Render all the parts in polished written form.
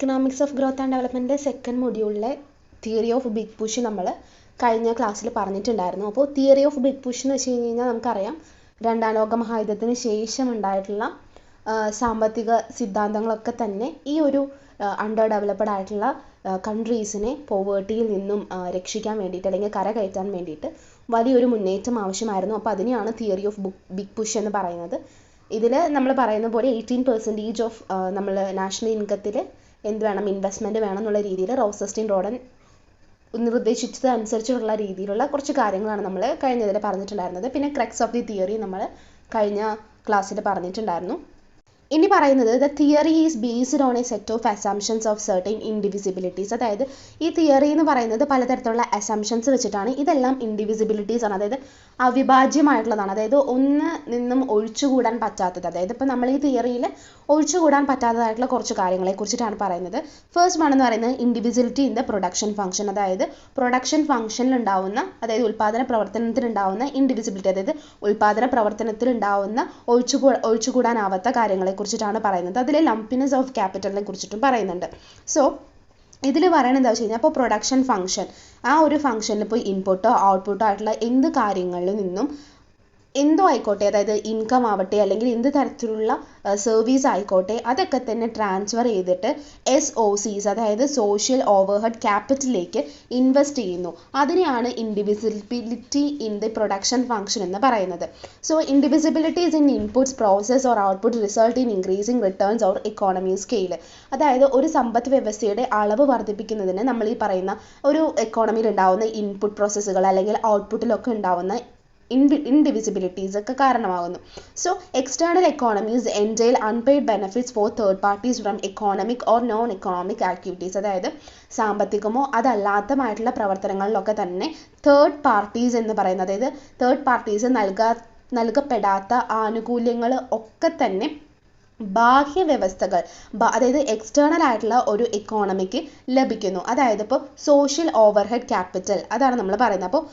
Economics of growth and development second മൊഡ്യൂളിലെ theory of big push നമ്മൾ കഴിഞ്ഞ ക്ലാസ്സിൽ പറഞ്ഞിട്ടുണ്ടായിരുന്നു. അപ്പോൾ തിയറി ഓഫ് ബിഗ് പുഷ് എന്ന് വെച്ച് കഴിഞ്ഞാൽ നമുക്കറിയാം രണ്ടാം ലോക മഹായുദ്ധത്തിന് ശേഷം ഉണ്ടായിട്ടുള്ള സാമ്പത്തിക സിദ്ധാന്തങ്ങളൊക്കെ തന്നെ ഈ ഒരു അണ്ടർ ഡെവലപ്ഡ് ആയിട്ടുള്ള കൺട്രീസിനെ പോവേർട്ടിയിൽ നിന്നും രക്ഷിക്കാൻ വേണ്ടിയിട്ട് അല്ലെങ്കിൽ കരകയറ്റാൻ വേണ്ടിയിട്ട് വലിയൊരു മുന്നേറ്റം ആവശ്യമായിരുന്നു. അപ്പോൾ അതിനെയാണ് തിയറി ഓഫ് ബിഗ് പുഷ് എന്ന് പറയുന്നത്. ഇതിൽ നമ്മൾ പറയുന്ന പോലെ 18% ഓഫ് നമ്മൾ നാഷണൽ ഇൻകത്തിൽ എന്ത് വേണം, ഇൻവെസ്റ്റ്മെൻറ്റ് വേണം എന്നുള്ള രീതിയിൽ റോസസ്റ്റീൻ റോഡൻ നിർദ്ദേശിച്ചത് അനുസരിച്ചുള്ള രീതിയിലുള്ള കുറച്ച് കാര്യങ്ങളാണ് നമ്മൾ കഴിഞ്ഞതിൽ പറഞ്ഞിട്ടുണ്ടായിരുന്നത്. പിന്നെ ക്രക്സ് ഓഫ് ദി തിയറി നമ്മൾ കഴിഞ്ഞ ക്ലാസ്സിൽ പറഞ്ഞിട്ടുണ്ടായിരുന്നു. ഇനി പറയുന്നത് the theory is based on A set of assumptions of certain indivisibilities. അതായത് ഈ തിയറി എന്ന് പറയുന്നത് പലതരത്തിലുള്ള അസംഷൻസ് വെച്ചിട്ടാണ്. ഇതെല്ലാം ഇൻഡിവിസിബിലിറ്റീസ് ആണ്, അതായത് അവിഭാജ്യമായിട്ടുള്ളതാണ്, അതായത് ഒന്ന് നിന്നും ഒഴിച്ചുകൂടാൻ പറ്റാത്തത്. അതായത് ഇപ്പോൾ നമ്മൾ ഈ തിയറിയിൽ ഒഴിച്ചുകൂടാൻ പറ്റാത്തതായിട്ടുള്ള കുറച്ച് കാര്യങ്ങളെ കുറിച്ചിട്ടാണ് പറയുന്നത്. ഫസ്റ്റ് വൺ എന്ന് പറയുന്നത് indivisibility in the production function. അതായത് പ്രൊഡക്ഷൻ ഫംഗ്ഷനിൽ ഉണ്ടാവുന്ന, അതായത് ഉൽപ്പാദന പ്രവർത്തനത്തിലുണ്ടാവുന്ന ഇൻഡിവിസിബിലിറ്റി, അതായത് ഉൽപ്പാദന പ്രവർത്തനത്തിലുണ്ടാവുന്ന ഒഴിച്ചുകൂടാനാവാത്ത കാര്യങ്ങളെ കുറിച്ചിട്ടാണ് പറയുന്നത്. അതിൽ ലംപിനെസ് ഓഫ് ക്യാപിറ്റലിനെ കുറിച്ചിട്ടും പറയുന്നുണ്ട്. സോ ഇതിൽ പറയണത് എന്താ വെച്ച് കഴിഞ്ഞാൽ, അപ്പോൾ പ്രൊഡക്ഷൻ ഫംഗ്ഷൻ, ആ ഒരു ഫംഗ്ഷനിൽ ഇപ്പോൾ ഇൻപുട്ടോ ഔട്ട്പുട്ടോ ആയിട്ടുള്ള എന്ത് കാര്യങ്ങളിൽ നിന്നും എന്തോ ആയിക്കോട്ടെ, അതായത് ഇൻകം ആവട്ടെ അല്ലെങ്കിൽ എന്ത് തരത്തിലുള്ള സർവീസ് ആയിക്കോട്ടെ, അതൊക്കെ തന്നെ ട്രാൻസ്ഫർ ചെയ്തിട്ട് SOCs, അതായത് സോഷ്യൽ ഓവർഹെഡ് ക്യാപിറ്റലിലേക്ക് ഇൻവെസ്റ്റ് ചെയ്യുന്നു. അതിനെയാണ് ഇൻഡിവിസിബിലിറ്റി ഇൻ ദി പ്രൊഡക്ഷൻ ഫംഗ്ഷൻ എന്ന് പറയുന്നത്. So indivisibilities in inputs, process or output result in increasing returns or economy scale. അതായത് ഒരു സമ്പദ് വ്യവസ്ഥയുടെ അളവ് വർദ്ധിപ്പിക്കുന്നതിന് നമ്മൾ ഈ പറയുന്ന ഒരു എക്കോണമിയിൽ ഉണ്ടാവുന്ന ഇൻപുട്ട് പ്രോസസ്സുകൾ അല്ലെങ്കിൽ ഔട്ട്പുട്ടിലൊക്കെ ഉണ്ടാവുന്ന ഇൻഡിവിസിബിലിറ്റീസ് ഒക്കെ കാരണമാകുന്നു. സോ എക്സ്റ്റേണൽ എക്കോണമീസ് എൻജെയിൽ unpaid benefits for third parties from economic or non economic activities. അതായത് സാമ്പത്തികമോ അതല്ലാത്തമായിട്ടുള്ള പ്രവർത്തനങ്ങളിലൊക്കെ തന്നെ തേർഡ് പാർട്ടീസ് എന്ന് പറയുന്നത്, അതായത് തേർഡ് പാർട്ടീസ് നൽകപ്പെടാത്ത ആനുകൂല്യങ്ങൾ ഒക്കെ തന്നെ ബാഹ്യ വ്യവസ്ഥകൾ, അതായത് എക്സ്റ്റേണൽ ആയിട്ടുള്ള ഒരു എക്കോണമിക്ക് ലഭിക്കുന്നു. അതായത് ഇപ്പോൾ സോഷ്യൽ ഓവർഹെഡ് ക്യാപിറ്റൽ, അതാണ് നമ്മൾ പറയുന്നത്. അപ്പോൾ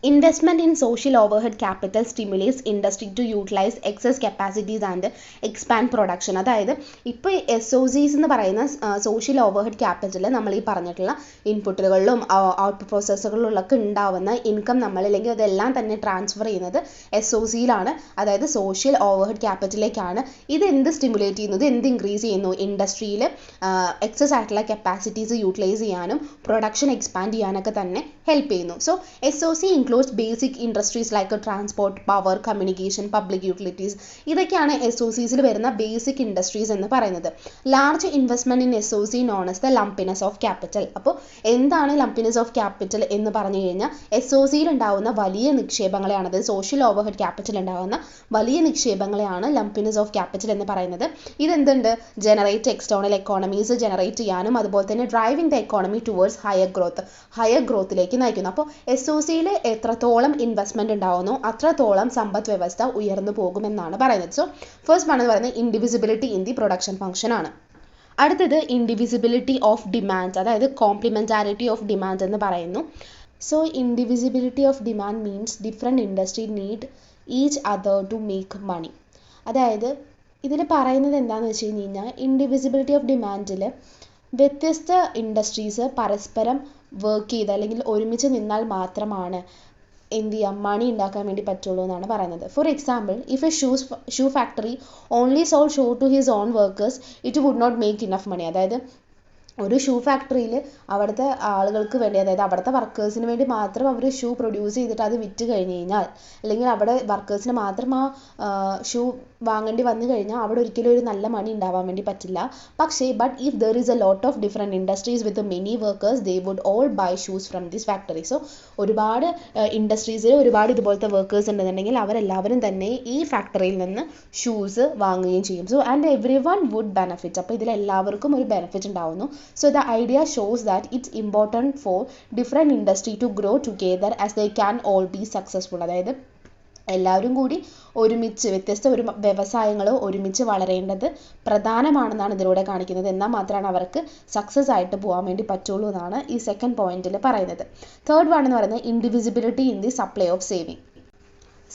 investment in social overhead capital stimulates industry to utilise excess capacities and expand production. അതായത് ഇപ്പോൾ SOCs എന്ന് പറയുന്ന സോഷ്യൽ ഓവർഹെഡ് ക്യാപിറ്റൽ നമ്മൾ ഈ പറഞ്ഞിട്ടുള്ള ഇൻപുട്ടുകളിലും ഔട്ട്പുട്ട് പ്രോസസ്സുകളിലൊക്കെ ഉണ്ടാവുന്ന ഇൻകം നമ്മളില്ലെങ്കിൽ അതെല്ലാം തന്നെ ട്രാൻസ്ഫർ ചെയ്യുന്നത് SOCയിലാണ്, അതായത് സോഷ്യൽ ഓവർഹെഡ് ക്യാപിറ്റലിലേക്കാണ്. ഇത് എന്ത് സ്റ്റിമുലേറ്റ് ചെയ്യുന്നു, ഇത് എന്ത് ഇൻക്രീസ് ചെയ്യുന്നു, ഇൻഡസ്ട്രിയിൽ എക്സസ് ആയിട്ടുള്ള കപ്പാസിറ്റീസ് യൂട്ടിലൈസ് ചെയ്യാനും പ്രൊഡക്ഷൻ എക്സ്പാൻഡ് ചെയ്യാനൊക്കെ തന്നെ ഹെൽപ്പ് ചെയ്യുന്നു. So SOC includes basic industries like transport, power, communication, public utilities. ഇതൊക്കെയാണ് SOCസിൽ വരുന്ന ബേസിക് ഇൻഡസ്ട്രീസ് എന്ന് പറയുന്നത്. Large investment in SOC known as the lumpiness of capital. അപ്പോൾ എന്താണ് ലംപിനെസ് ഓഫ് ക്യാപിറ്റൽ എന്ന് പറഞ്ഞു കഴിഞ്ഞാൽ, SOCയിൽ ഉണ്ടാവുന്ന വലിയ നിക്ഷേപങ്ങളെയാണ്, അതായത് സോഷ്യൽ ഓവർഹെഡ് ക്യാപിറ്റൽ ഉണ്ടാവുന്ന വലിയ നിക്ഷേപങ്ങളെയാണ് ലംപിനെസ് ഓഫ് ക്യാപിറ്റൽ എന്ന് പറയുന്നത്. ഇതെന്തുണ്ട്, ജനറേറ്റ് എക്സ്റ്റേണൽ എക്കോണമീസ് ജനറേറ്റ് ചെയ്യാനും അതുപോലെ തന്നെ driving the economy towards higher ഗ്രോത്തിലേക്ക് നയിക്കുന്നു. അപ്പോൾ SOCയിൽ എത്രത്തോളം ഇൻവെസ്റ്റ്മെൻറ്റ് ഉണ്ടാവുന്നു അത്രത്തോളം സമ്പദ് വ്യവസ്ഥ ഉയർന്നു പോകുമെന്നാണ് പറയുന്നത്. സോ ഫസ്റ്റ് വൺ എന്ന് പറയുന്നത് indivisibility in the production function ആണ്. അടുത്തത് ഇൻഡിവിസിബിലിറ്റി ഓഫ് ഡിമാൻഡ്, അതായത് കോംപ്ലിമെൻറ്റാരിറ്റി ഓഫ് ഡിമാൻഡ് എന്ന് പറയുന്നു. So indivisibility of demand means different industry need each other to make money. അതായത് ഇതിൽ പറയുന്നത് എന്താണെന്ന് വെച്ച് കഴിഞ്ഞാൽ, ഇൻഡിവിസിബിലിറ്റി ഓഫ് ഡിമാൻഡിൽ വ്യത്യസ്ത ഇൻഡസ്ട്രീസ് പരസ്പരം വർക്ക് ചെയ്ത് അല്ലെങ്കിൽ ഒരുമിച്ച് നിന്നാൽ മാത്രമാണ് എന്ത് ചെയ്യാം, മണി ഉണ്ടാക്കാൻ വേണ്ടി പറ്റുള്ളൂ എന്നാണ് പറയുന്നത്. For example, if a shoe factory only sold shoe to his own workers it would not make enough money. അതായത് ഒരു ഷൂ ഫാക്ടറിയിൽ അവിടുത്തെ ആളുകൾക്ക് വേണ്ടി, അതായത് അവിടുത്തെ വർക്കേഴ്സിന് വേണ്ടി മാത്രം അവർ ഷൂ പ്രൊഡ്യൂസ് ചെയ്തിട്ട് അത് വിറ്റ് കഴിഞ്ഞ് കഴിഞ്ഞാൽ, അല്ലെങ്കിൽ അവിടെ വർക്കേഴ്സിന് മാത്രം ആ ഷൂ വാങ്ങേണ്ടി വന്നു കഴിഞ്ഞാൽ അവിടെ ഒരിക്കലും ഒരു നല്ല മണി ഉണ്ടാവാൻ വേണ്ടി പറ്റില്ല. പക്ഷേ if there is a lot of different industries with many workers they would all buy shoes from this factory. So ഒരുപാട് ഇൻഡസ്ട്രീസിൽ ഒരുപാട് ഇതുപോലത്തെ വർക്കേഴ്സ് ഉണ്ടെന്നുണ്ടെങ്കിൽ അവരെല്ലാവരും തന്നെ ഈ ഫാക്ടറിയിൽ നിന്ന് ഷൂസ് വാങ്ങുകയും ചെയ്യും. So and everyone would benefit. അപ്പോൾ ഇതിലെല്ലാവർക്കും ഒരു ബെനിഫിറ്റ് ഉണ്ടാവുന്നു. So the idea shows that it's important for different industry to grow together as they can all be successful. അതായത് എല്ലാവരും കൂടി ഒരുമിച്ച് വ്യത്യസ്ത ഒരു വ്യവസായങ്ങൾ ഒരുമിച്ച് വളരേണ്ടത് പ്രധാനമാണെന്നാണ് ഇതിലൂടെ കാണിക്കുന്നത്. എന്നാൽ മാത്രമാണ് അവർക്ക് സക്സസ് ആയിട്ട് പോകാൻ വേണ്ടി പറ്റുള്ളൂ എന്നാണ് ഈ സെക്കൻഡ് പോയിന്റിൽ പറയുന്നത്. തേർഡ് വൺ എന്ന് പറയുന്നത് indivisibility in the supply of saving.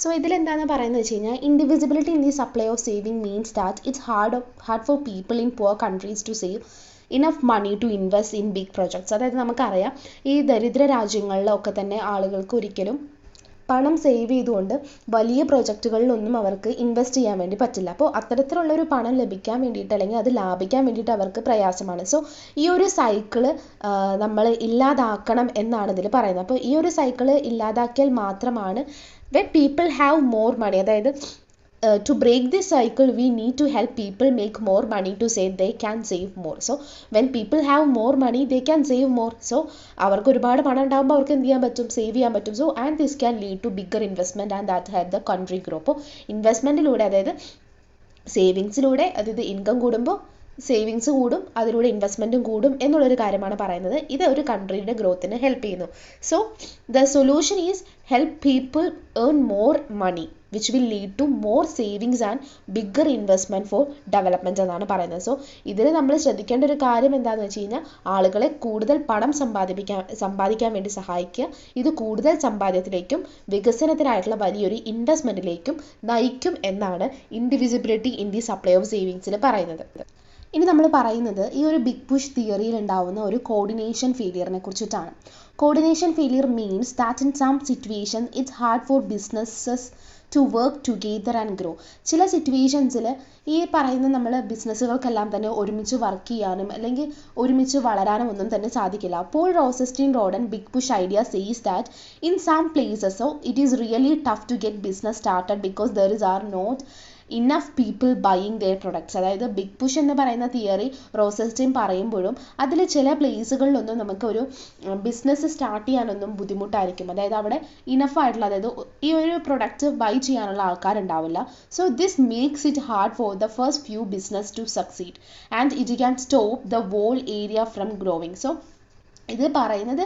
So ഇതിലെന്താണെന്ന് പറയുന്നത് വെച്ച് കഴിഞ്ഞാൽ, indivisibility in the supply of saving means that it's hard for people in poor countries to save enough money to invest in big projects. അതായത് നമുക്കറിയാം ഈ ദരിദ്ര രാജ്യങ്ങളിലൊക്കെ തന്നെ ആളുകൾക്ക് ഒരിക്കലും പണം സേവ് ചെയ്തുകൊണ്ട് വലിയ പ്രൊജക്റ്റുകളിലൊന്നും അവർക്ക് ഇൻവെസ്റ്റ് ചെയ്യാൻ വേണ്ടി പറ്റില്ല. അപ്പോൾ അത്തരത്തിലുള്ളൊരു പണം ലഭിക്കാൻ വേണ്ടിയിട്ട് അല്ലെങ്കിൽ അത് ലാഭിക്കാൻ വേണ്ടിയിട്ട് അവർക്ക് പ്രയാസമാണ്. സോ ഈ ഒരു സൈക്കിള് നമ്മൾ ഇല്ലാതാക്കണം എന്നാണ് ഇതിൽ പറയുന്നത്. അപ്പോൾ ഈ ഒരു സൈക്കിള് ഇല്ലാതാക്കിയാൽ മാത്രമാണ് when people have more money, അതായത് to break this cycle we need to help people make more money to say they can save more. So when people have more money they can save more. So അവർക്ക് ഒരുപാട് പണം ഉണ്ടാകുമ്പോൾ അവർക്ക് എന്ത് ചെയ്യാൻ പറ്റും, save ചെയ്യാൻ പറ്റും. So and this can lead to bigger investment and that had the country grow. അപ്പോൾ ഇൻവെസ്റ്റ്മെൻറ്റിലൂടെ അതായത് സേവിങ്സിലൂടെ അതായത് ഇൻകം കൂടുമ്പോൾ സേവിങ്സ് കൂടും, അതിലൂടെ ഇൻവെസ്റ്റ്മെൻറ്റും കൂടും എന്നുള്ളൊരു കാര്യമാണ് പറയുന്നത്. ഇത് ഒരു കൺട്രിയുടെ ഗ്രോത്തിന് ഹെൽപ്പ് ചെയ്യുന്നു. So the solution is help people earn more money which will lead to more savings and bigger investment for development എന്നാണ് പറയുന്നത്. സോ ഇതിൽ നമ്മൾ ശ്രദ്ധിക്കേണ്ട ഒരു കാര്യം എന്താണെന്ന് വെച്ച് കഴിഞ്ഞാൽ ആളുകളെ കൂടുതൽ പണം സമ്പാദിക്കാൻ വേണ്ടി സഹായിക്കുക. ഇത് കൂടുതൽ സമ്പാദ്യത്തിലേക്കും വികസനത്തിനായിട്ടുള്ള വലിയൊരു ഇൻവെസ്റ്റ്മെൻറ്റിലേക്കും നയിക്കും എന്നാണ് ഇൻഡിവിസിബിലിറ്റി ഇൻ ദി സപ്ലൈ ഓഫ് സേവിങ്സിൽ പറയുന്നത്. ഇനി നമ്മൾ പറയുന്നത് ഈ ഒരു ബിഗ് പുഷ് തിയറിയിൽ ഉണ്ടാവുന്ന ഒരു കോർഡിനേഷൻ ഫെയിലിയറിനെ കുറിച്ചിട്ടാണ്. Coordination failure means that in some situation it's hard for businesses to work together and grow. ചില സിറ്റുവേഷൻസിൽ ഈ പറയുന്ന നമ്മൾ ബിസിനസ്സുകൾക്കെല്ലാം തന്നെ ഒരുമിച്ച് വർക്ക് ചെയ്യാനും അല്ലെങ്കിൽ ഒരുമിച്ച് വളരാനും ഒന്നും തന്നെ സാധിക്കില്ല. Paul Rosenstein Rodan and big push idea says that in some places so it is really tough to get business started because there is are not enough people buying their products. അതായത് big push എന്ന് പറയുന്ന theory റോസൻസ്റ്റീൻ പറയുമ്പോഴും അതിൽ ചില പ്ലേസുകളിലൊന്നും നമുക്കൊരു business start ചെയ്യാനൊന്നും ബുദ്ധിമുട്ടായിരിക്കും. അതായത് അവിടെ ഇനഫ് ആയിട്ടുള്ള അതായത് ഈ ഒരു പ്രൊഡക്റ്റ് ബൈ ചെയ്യാനുള്ള ആൾക്കാരുണ്ടാവില്ല. So this makes it hard for the first few business to succeed and it can stop the whole area from growing. So ഇത് പറയുന്നത്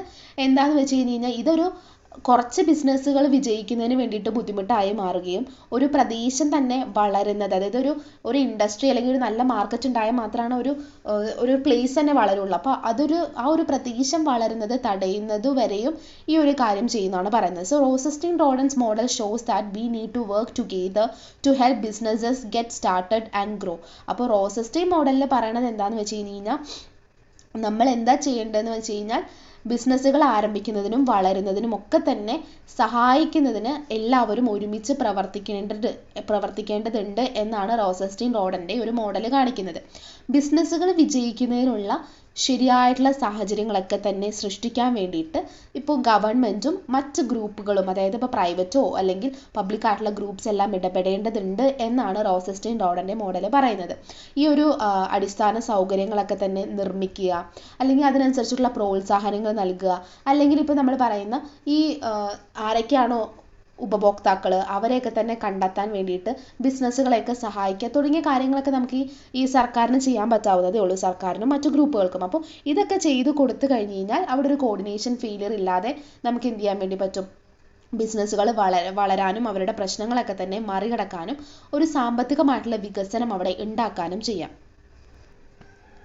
എന്താണെന്ന് വെച്ച് കഴിഞ്ഞാൽ ഇതൊരു കുറച്ച് ബിസിനസ്സുകൾ വിജയിക്കുന്നതിന് വേണ്ടിയിട്ട് ബുദ്ധിമുട്ടായി മാറുകയും ഒരു പ്രദേശം തന്നെ വളരുന്നത് അതായത് ഒരു ഇൻഡസ്ട്രി അല്ലെങ്കിൽ ഒരു നല്ല മാർക്കറ്റ് ഉണ്ടായാൽ മാത്രമാണ് ഒരു പ്ലേസ് തന്നെ വളരുള്ളൂ. അപ്പോൾ ആ ഒരു പ്രദേശം വളരുന്നത് തടയുന്നത് വരെയും ഈ ഒരു കാര്യം ചെയ്യുന്നതാണ് പറയുന്നത്. So Rosenstein Rodan's model shows that we need to work together to help businesses get started and grow. അപ്പോൾ റോസൻസ്റ്റീൻ മോഡലിൽ പറയണത് എന്താണെന്ന് വെച്ച് കഴിഞ്ഞാൽ നമ്മൾ എന്താ ചെയ്യേണ്ടതെന്ന് വെച്ച് കഴിഞ്ഞാൽ ബിസിനസ്സുകൾ ആരംഭിക്കുന്നതിനും വളരുന്നതിനും ഒക്കെ തന്നെ സഹായിക്കുന്നതിന് എല്ലാവരും ഒരുമിച്ച് പ്രവർത്തിക്കേണ്ടതുണ്ട് എന്നാണ് റോസൻസ്റ്റീൻ റോഡൻ്റെ ഒരു മോഡൽ കാണിക്കുന്നത്. ബിസിനസ്സുകൾ വിജയിക്കുന്നതിനുള്ള ശരിയായിട്ടുള്ള സാഹചര്യങ്ങളൊക്കെ തന്നെ സൃഷ്ടിക്കാൻ വേണ്ടിയിട്ട് ഇപ്പോൾ ഗവൺമെൻറ്റും മറ്റ് ഗ്രൂപ്പുകളും അതായത് ഇപ്പോൾ പ്രൈവറ്റോ അല്ലെങ്കിൽ പബ്ലിക് ആയിട്ടുള്ള ഗ്രൂപ്പ്സ് എല്ലാം ഇടപെടേണ്ടതുണ്ട് എന്നാണ് റോസൻസ്റ്റീൻ റോഡൻ്റെ മോഡൽ പറയുന്നത്. ഈ ഒരു അടിസ്ഥാന സൗകര്യങ്ങളൊക്കെ തന്നെ നിർമ്മിക്കുക അല്ലെങ്കിൽ അതിനനുസരിച്ചുള്ള പ്രോത്സാഹനങ്ങൾ നൽകുക അല്ലെങ്കിൽ ഇപ്പോൾ നമ്മൾ പറയുന്ന ഈ ആരൊക്കെയാണോ ഉപഭോക്താക്കൾ അവരെയൊക്കെ തന്നെ കണ്ടെത്താൻ വേണ്ടിയിട്ട് ബിസിനസ്സുകളെയൊക്കെ സഹായിക്കുക തുടങ്ങിയ കാര്യങ്ങളൊക്കെ നമുക്ക് ഈ സർക്കാരിന് ചെയ്യാൻ പറ്റാവുന്നതേ ഉള്ളൂ, സർക്കാരിനും മറ്റു ഗ്രൂപ്പുകൾക്കും. അപ്പോൾ ഇതൊക്കെ ചെയ്ത് കൊടുത്തു കഴിഞ്ഞ് കഴിഞ്ഞാൽ അവിടെ ഒരു കോർഡിനേഷൻ ഫെയിലിയർ ഇല്ലാതെ നമുക്ക് എന്ത് ചെയ്യാൻ വേണ്ടി പറ്റും, ബിസിനസ്സുകൾ വളരാനും അവരുടെ പ്രശ്നങ്ങളൊക്കെ തന്നെ മറികടക്കാനും ഒരു സാമ്പത്തികമായിട്ടുള്ള വികസനം അവിടെ ഉണ്ടാക്കാനും ചെയ്യാം.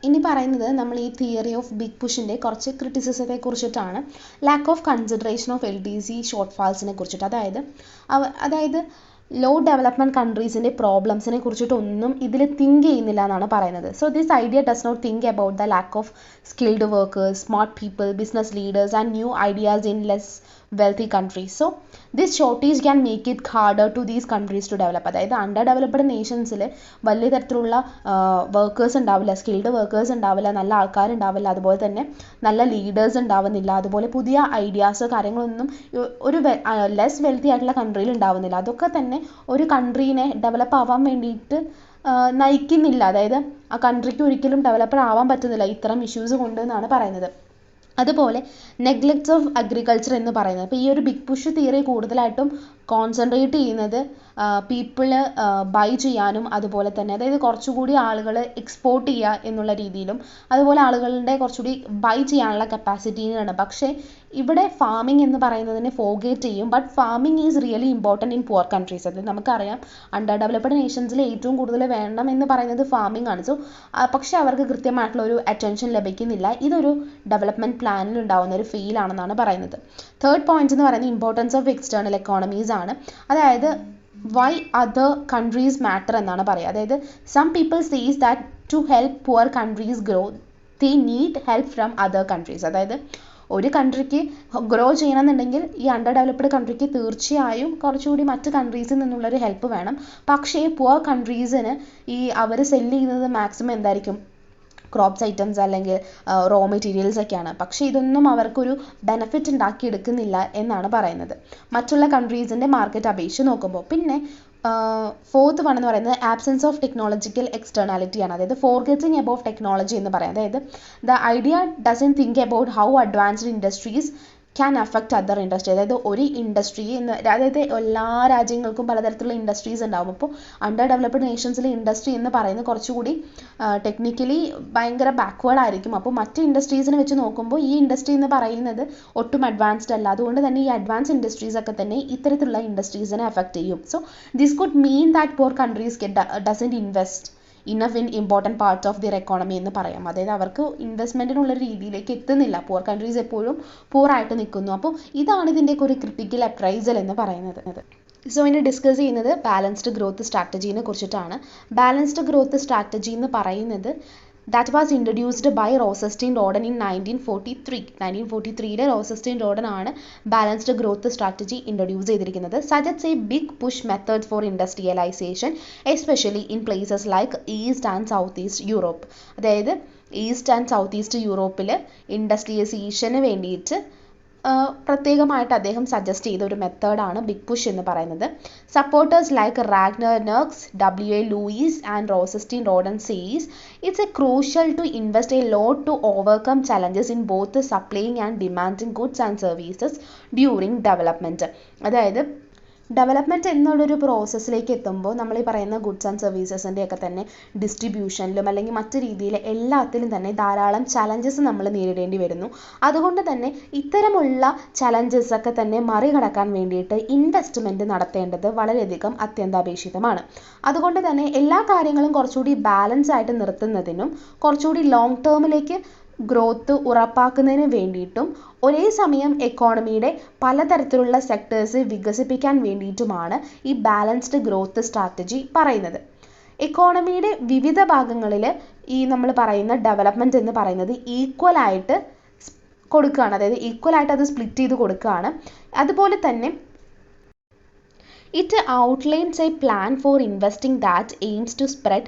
ഇനി പറയുന്നത് നമ്മൾ ഈ തിയറി ഓഫ് ബിഗ് പുഷിൻ്റെ കുറച്ച് ക്രിറ്റിസിസത്തെ കുറിച്ചിട്ടാണ്. Lack of consideration of LDC short ഫാൾസിനെ കുറിച്ചിട്ട്, അതായത് ലോ ഡെവലപ്മെൻറ്റ് കൺട്രീസിൻ്റെ പ്രോബ്ലംസിനെ കുറിച്ചിട്ടൊന്നും ഇതിൽ തിങ്ക് ചെയ്യുന്നില്ല എന്നാണ് പറയുന്നത്. So this idea does not think about the lack of skilled workers, smart people, business leaders and new ideas in less wealthy countries. So this shortage can make it harder to these countries to develop. അതായത് under developed നേഷൻസിൽ വലിയ തരത്തിലുള്ള workers ഉണ്ടാവില്ല, skilled workers ഉണ്ടാവില്ല, നല്ല ആൾക്കാരുണ്ടാവില്ല, അതുപോലെ തന്നെ നല്ല leaders ഉണ്ടാവുന്നില്ല, അതുപോലെ പുതിയ ഐഡിയാസ് കാര്യങ്ങളൊന്നും ഒരു ലെസ് വെൽത്തി ആയിട്ടുള്ള കൺട്രിയിൽ ഉണ്ടാവുന്നില്ല. അതൊക്കെ തന്നെ ഒരു കൺട്രീനെ ഡെവലപ്പ് ആവാൻ വേണ്ടിയിട്ട് നയിക്കുന്നില്ല. അതായത് ആ കൺട്രിക്ക് ഒരിക്കലും ഡെവലപ്പർ ആവാൻ പറ്റുന്നില്ല ഇത്തരം ഇഷ്യൂസ് കൊണ്ട് എന്നാണ് പറയുന്നത്. അതുപോലെ നെഗ്ലക്റ്റ് ഓഫ് അഗ്രികൾച്ചർ എന്ന് പറയുന്നത്, അപ്പോൾ ഈ ഒരു ബിഗ് പുഷ് തിയറി കൂടുതലായിട്ടും കോൺസെൻട്രേറ്റ് ചെയ്യുന്നത് പീപ്പിള് ബൈ ചെയ്യാനും അതുപോലെ തന്നെ അതായത് കുറച്ചുകൂടി ആളുകൾ എക്സ്പോർട്ട് ചെയ്യുക എന്നുള്ള രീതിയിലും അതുപോലെ ആളുകളുടെ കുറച്ചുകൂടി ബൈ ചെയ്യാനുള്ള കപ്പാസിറ്റിയാണ്. പക്ഷേ ഇവിടെ ഫാമിംഗ് എന്ന് പറയുന്നതിനെ ഫോർഗേറ്റ് ചെയ്യും. But farming is really important in poor countries. അത് നമുക്കറിയാം അണ്ടർ ഡെവലപ്ഡ് നേഷൻസിൽ ഏറ്റവും കൂടുതൽ വേണം എന്ന് പറയുന്നത് ഫാമിംഗ് ആണ്. സോ പക്ഷേ അവർക്ക് കൃത്യമായിട്ടുള്ള ഒരു അറ്റൻഷൻ ലഭിക്കുന്നില്ല. ഇതൊരു ഡെവലപ്മെൻറ്റ് പ്ലാനിൽ ഉണ്ടാകുന്ന ഒരു ഫെയിൽ ആണെന്നാണ് പറയുന്നത്. തേർഡ് പോയിന്റ് എന്ന് പറയുന്നത് ഇമ്പോർട്ടൻസ് ഓഫ് എക്സ്റ്റേണൽ എക്കോണമീസ് ആണ്. അതായത് why other countries matter എന്നാണ് പറയുക. അതായത് some people says that to help poor countries grow they need help from other countries. അതായത് ഒരു കൺട്രിക്ക് ഗ്രോ ചെയ്യണമെന്നുണ്ടെങ്കിൽ ഈ അണ്ടർ ഡെവലപ്ഡ് കൺട്രിക്ക് തീർച്ചയായും കുറച്ചുകൂടി മറ്റ് കൺട്രീസിൽ നിന്നുള്ളൊരു ഹെൽപ്പ് വേണം. പക്ഷേ പുവർ കൺട്രീസിന് ഈ അവർ സെല്ല് ചെയ്യുന്നത് മാക്സിമം എന്തായിരിക്കും, ക്രോപ്സ് ഐറ്റംസ് അല്ലെങ്കിൽ റോ മെറ്റീരിയൽസ് ഒക്കെയാണ്. പക്ഷേ ഇതൊന്നും അവർക്കൊരു ബെനഫിറ്റ് ഉണ്ടാക്കിയെടുക്കുന്നില്ല എന്നാണ് പറയുന്നത് മറ്റുള്ള കൺട്രീസിൻ്റെ മാർക്കറ്റ് അപേക്ഷിച്ച് നോക്കുമ്പോൾ. പിന്നെ ഫോർത്ത് വൺ എന്ന് പറയുന്നത് ആബ്സെൻസ് ഓഫ് ടെക്നോളജിക്കൽ എക്സ്റ്റേർണാലിറ്റി ആണ്. അതായത് ഫോർഗെറ്റിംഗ് അബൌട്ട് ടെക്നോളജി എന്ന് പറയാം. അതായത് the idea doesn't think about how advanced industries can affect other industry. അതായത് ഒരു ഇൻഡസ്ട്രി അതായത് എല്ലാ രാജ്യങ്ങൾക്കും പലതരത്തിലുള്ള ഇൻഡസ്ട്രീസ് ഉണ്ടാകും. അപ്പോൾ അണ്ടർ ഡെവലപ്ഡ് നേഷൻസിലെ ഇൻഡസ്ട്രി എന്ന് പറയുന്നത് കുറച്ചുകൂടി ടെക്നിക്കലി ഭയങ്കര ബാക്ക്വേർഡ് ആയിരിക്കും. അപ്പോൾ മറ്റ് ഇൻഡസ്ട്രീസിനെ വെച്ച് നോക്കുമ്പോൾ ഈ ഇൻഡസ്ട്രി എന്ന് പറയുന്നത് ഒട്ടും അഡ്വാൻസ്ഡ് അല്ല. അതുകൊണ്ട് തന്നെ ഈ അഡ്വാൻസ് ഇൻഡസ്ട്രീസ് ഒക്കെ തന്നെ ഇത്തരത്തിലുള്ള ഇൻഡസ്ട്രീസിനെ അഫക്റ്റ് ചെയ്യും. So this could mean that poor countries doesn't invest enough in important parts of their economy എന്ന് പറയാം. അതായത് അവർക്ക് ഇൻവെസ്റ്റ്മെൻറ്റിനുള്ള രീതിയിലേക്ക് എത്തുന്നില്ല. പുവർ കൺട്രീസ് എപ്പോഴും പൂറായിട്ട് നിൽക്കുന്നു. അപ്പോൾ ഇതാണ് ഇതിൻ്റെയൊക്കെ ഒരു ക്രിട്ടിക്കൽ അപ്രൈസൽ എന്ന് പറയുന്നത്. സോ ഇനി ഡിസ്കസ് ചെയ്യുന്നത് ബാലൻസ്ഡ് ഗ്രോത്ത് സ്ട്രാറ്റജീനെ കുറിച്ചിട്ടാണ്. ബാലൻസ്ഡ് ഗ്രോത്ത് സ്ട്രാറ്റജി എന്ന് പറയുന്നത് that was introduced by Rosenstein Roden in 1943. 1943 Rosenstein Roden ആണ് ബാലൻസ്ഡ് ഗ്രോത്ത് സ്ട്രാറ്റജി ഇൻട്രൊഡ്യൂസ് ചെയ്തിരിക്കുന്നത്. Suggests a big push method for industrialisation especially in places like east and south east Europe. അതായത് east and south east യൂറോപ്പിൽ ഇൻഡസ്ട്രിയലൈസേഷന് വേണ്ടിയിട്ട് പ്രത്യേകമായിട്ട് അദ്ദേഹം suggest ചെയ്ത ഒരു മെത്തേഡാണ് ബിഗ് പുഷ് എന്ന് പറയുന്നത്. Supporters like Ragnar Nurkse, W.A. Lewis and Rosenstein Rodan says it's a crucial to invest a lot to overcome challenges in both supplying and demanding goods and services during development. അതായത് development എന്നുള്ളൊരു പ്രോസസ്സിലേക്ക് എത്തുമ്പോൾ നമ്മൾ ഈ പറയുന്ന goods and സർവീസസിൻ്റെ ഒക്കെ തന്നെ ഡിസ്ട്രിബ്യൂഷനിലും അല്ലെങ്കിൽ മറ്റു രീതിയിൽ എല്ലാത്തിലും തന്നെ ധാരാളം ചലഞ്ചസ് നമ്മൾ നേരിടേണ്ടി വരുന്നു. അതുകൊണ്ട് തന്നെ ഇത്തരമുള്ള ചലഞ്ചസ് ഒക്കെ തന്നെ മറികടക്കാൻ വേണ്ടിയിട്ട് ഇൻവെസ്റ്റ്മെൻറ്റ് നടത്തേണ്ടത് വളരെയധികം അത്യന്താപേക്ഷിതമാണ്. അതുകൊണ്ട് തന്നെ എല്ലാ കാര്യങ്ങളും കുറച്ചുകൂടി ബാലൻസ് ആയിട്ട് നിർത്തുന്നതിനും കുറച്ചുകൂടി ലോങ് ടേമിലേക്ക് ഗ്രോത്ത് ഉറപ്പാക്കുന്നതിന് വേണ്ടിയിട്ടും ഒരേ സമയം എക്കോണമിയുടെ പലതരത്തിലുള്ള സെക്ടേഴ്സ് വികസിപ്പിക്കാൻ വേണ്ടിയിട്ടുമാണ് ഈ ബാലൻസ്ഡ് ഗ്രോത്ത് സ്ട്രാറ്റജി പറയുന്നത്. എക്കോണമിയുടെ വിവിധ ഭാഗങ്ങളിൽ ഈ നമ്മൾ പറയുന്ന ഡെവലപ്മെൻറ്റ് എന്ന് പറയുന്നത് ഈക്വലായിട്ട് കൊടുക്കുകയാണ്. അതായത് ഈക്വലായിട്ട് അത് സ്പ്ലിറ്റ് ചെയ്ത് കൊടുക്കുകയാണ്. അതുപോലെ തന്നെ it outlines a plan for investing that aims to spread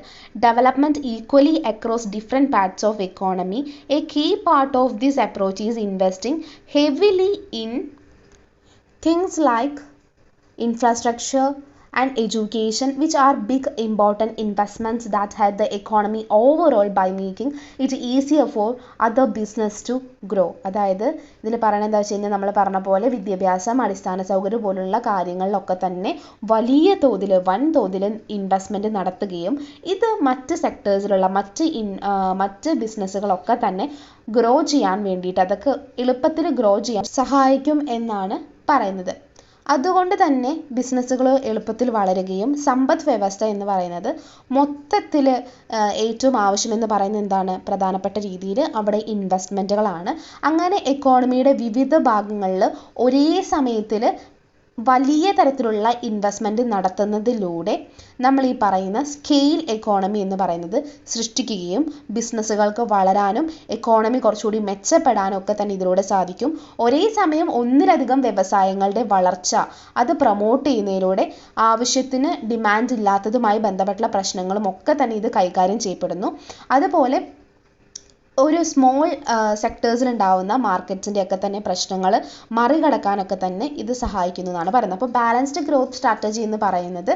development equally across different parts of economy. A key part of this approach is investing heavily in things like infrastructure and education, which are big important investments that help the economy overall by making it easier for other business to grow. അതായത് ഇതിൽ പറയുന്നത് എന്താ വെച്ച് കഴിഞ്ഞാൽ നമ്മൾ പറഞ്ഞ പോലെ വിദ്യാഭ്യാസം, അടിസ്ഥാന സൗകര്യം പോലുള്ള കാര്യങ്ങളിലൊക്കെ തന്നെ വലിയ തോതിൽ വൻതോതിൽ ഇൻവെസ്റ്റ്മെൻറ്റ് നടത്തുകയും ഇത് മറ്റ് സെക്ടേഴ്സിലുള്ള മറ്റ് ബിസിനസ്സുകളൊക്കെ തന്നെ ഗ്രോ ചെയ്യാൻ വേണ്ടിയിട്ട് അതൊക്കെ എളുപ്പത്തിൽ ഗ്രോ ചെയ്യാൻ സഹായിക്കും എന്നാണ് പറയുന്നത്. അതുകൊണ്ട് തന്നെ ബിസിനസ്സുകൾ എളുപ്പത്തിൽ വളരുകയും സമ്പദ് വ്യവസ്ഥ എന്ന് പറയുന്നത് മൊത്തത്തിൽ ഏറ്റവും ആവശ്യമെന്ന് പറയുന്നത് എന്താണ്, പ്രധാനപ്പെട്ട രീതിയിൽ അവിടെ ഇൻവെസ്റ്റ്മെൻറ്റുകളാണ്. അങ്ങനെ എക്കോണമിയുടെ വിവിധ ഭാഗങ്ങളിൽ ഒരേ സമയത്തിൽ വലിയ തരത്തിലുള്ള ഇൻവെസ്റ്റ്മെൻറ്റ് നടത്തുന്നതിലൂടെ നമ്മൾ ഈ പറയുന്ന സ്കെയിൽ എക്കോണമി എന്ന് പറയുന്നത് സൃഷ്ടിക്കുകയും ബിസിനസ്സുകൾക്ക് വളരാനും എക്കോണമി കുറച്ചുകൂടി മെച്ചപ്പെടാനും ഒക്കെ തന്നെ ഇതിലൂടെ സാധിക്കും. ഒരേ സമയം ഒന്നിലധികം വ്യവസായങ്ങളുടെ വളർച്ച അത് പ്രൊമോട്ട് ചെയ്യുന്നതിലൂടെ ആവശ്യത്തിന് ഡിമാൻഡ് ഇല്ലാത്തതുമായി ബന്ധപ്പെട്ടുള്ള പ്രശ്നങ്ങളും ഒക്കെ തന്നെ ഇത് കൈകാര്യം ചെയ്യപ്പെടുന്നു. അതുപോലെ ഒരു സ്മോൾ സെക്ടേഴ്സിലുണ്ടാവുന്ന മാർക്കറ്റ്സിൻ്റെ ഒക്കെ തന്നെ പ്രശ്നങ്ങൾ മറികടക്കാനൊക്കെ തന്നെ ഇത് സഹായിക്കുന്നു എന്നാണ് പറയുന്നത്. അപ്പോൾ ബാലൻസ്ഡ് ഗ്രോത്ത് സ്ട്രാറ്റജി എന്ന് പറയുന്നത്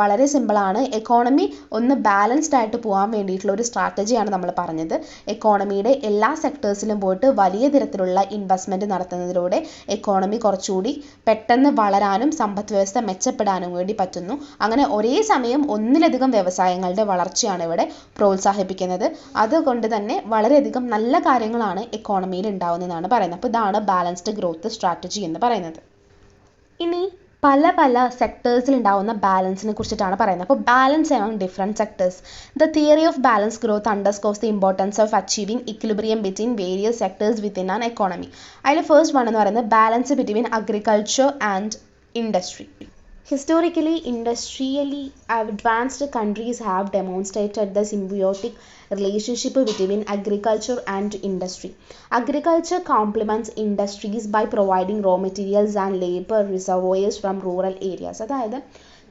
വളരെ സിമ്പിളാണ്. എക്കോണമി ഒന്ന് ബാലൻസ്ഡ് ആയിട്ട് പോകാൻ വേണ്ടിയിട്ടുള്ള ഒരു സ്ട്രാറ്റജിയാണ് നമ്മൾ പറഞ്ഞത്. എക്കോണമിയുടെ എല്ലാ സെക്ടേഴ്സിലും പോയിട്ട് വലിയ തരത്തിലുള്ള ഇൻവെസ്റ്റ്മെൻറ്റ് നടത്തുന്നതിലൂടെ എക്കോണമി കുറച്ചുകൂടി പെട്ടെന്ന് വളരാനും സമ്പദ് വ്യവസ്ഥ മെച്ചപ്പെടാനും വേണ്ടി പറ്റുന്നു. അങ്ങനെ ഒരേ സമയം ഒന്നിലധികം വ്യവസായങ്ങളുടെ വളർച്ചയാണ് ഇവിടെ പ്രോത്സാഹിപ്പിക്കുന്നത്. അതുകൊണ്ട് തന്നെ വളരെയധികം നല്ല കാര്യങ്ങളാണ് എക്കോണമിയിൽ ഉണ്ടാവുന്നതെന്നാണ് പറയുന്നത്. അപ്പോൾ ഇതാണ് ബാലൻസ്ഡ് ഗ്രോത്ത് സ്ട്രാറ്റജി എന്ന് പറയുന്നത്. ഇനി പല സെക്ടേഴ്സിൽ ഉണ്ടാവുന്ന ബാലൻസിനെ കുറിച്ചിട്ടാണ് പറയുന്നത്. അപ്പോൾ balance among different sectors. The theory of balanced growth underscores the importance of achieving equilibrium between various sectors within an economy. അതിൽ ഫസ്റ്റ് വൺ എന്ന് പറയുന്നത് balance between agriculture and industry. Historically, industrially advanced countries have demonstrated the symbiotic relationship between agriculture and industry. Agriculture complements industries by providing raw materials and labor reservoirs from rural areas. അതായത്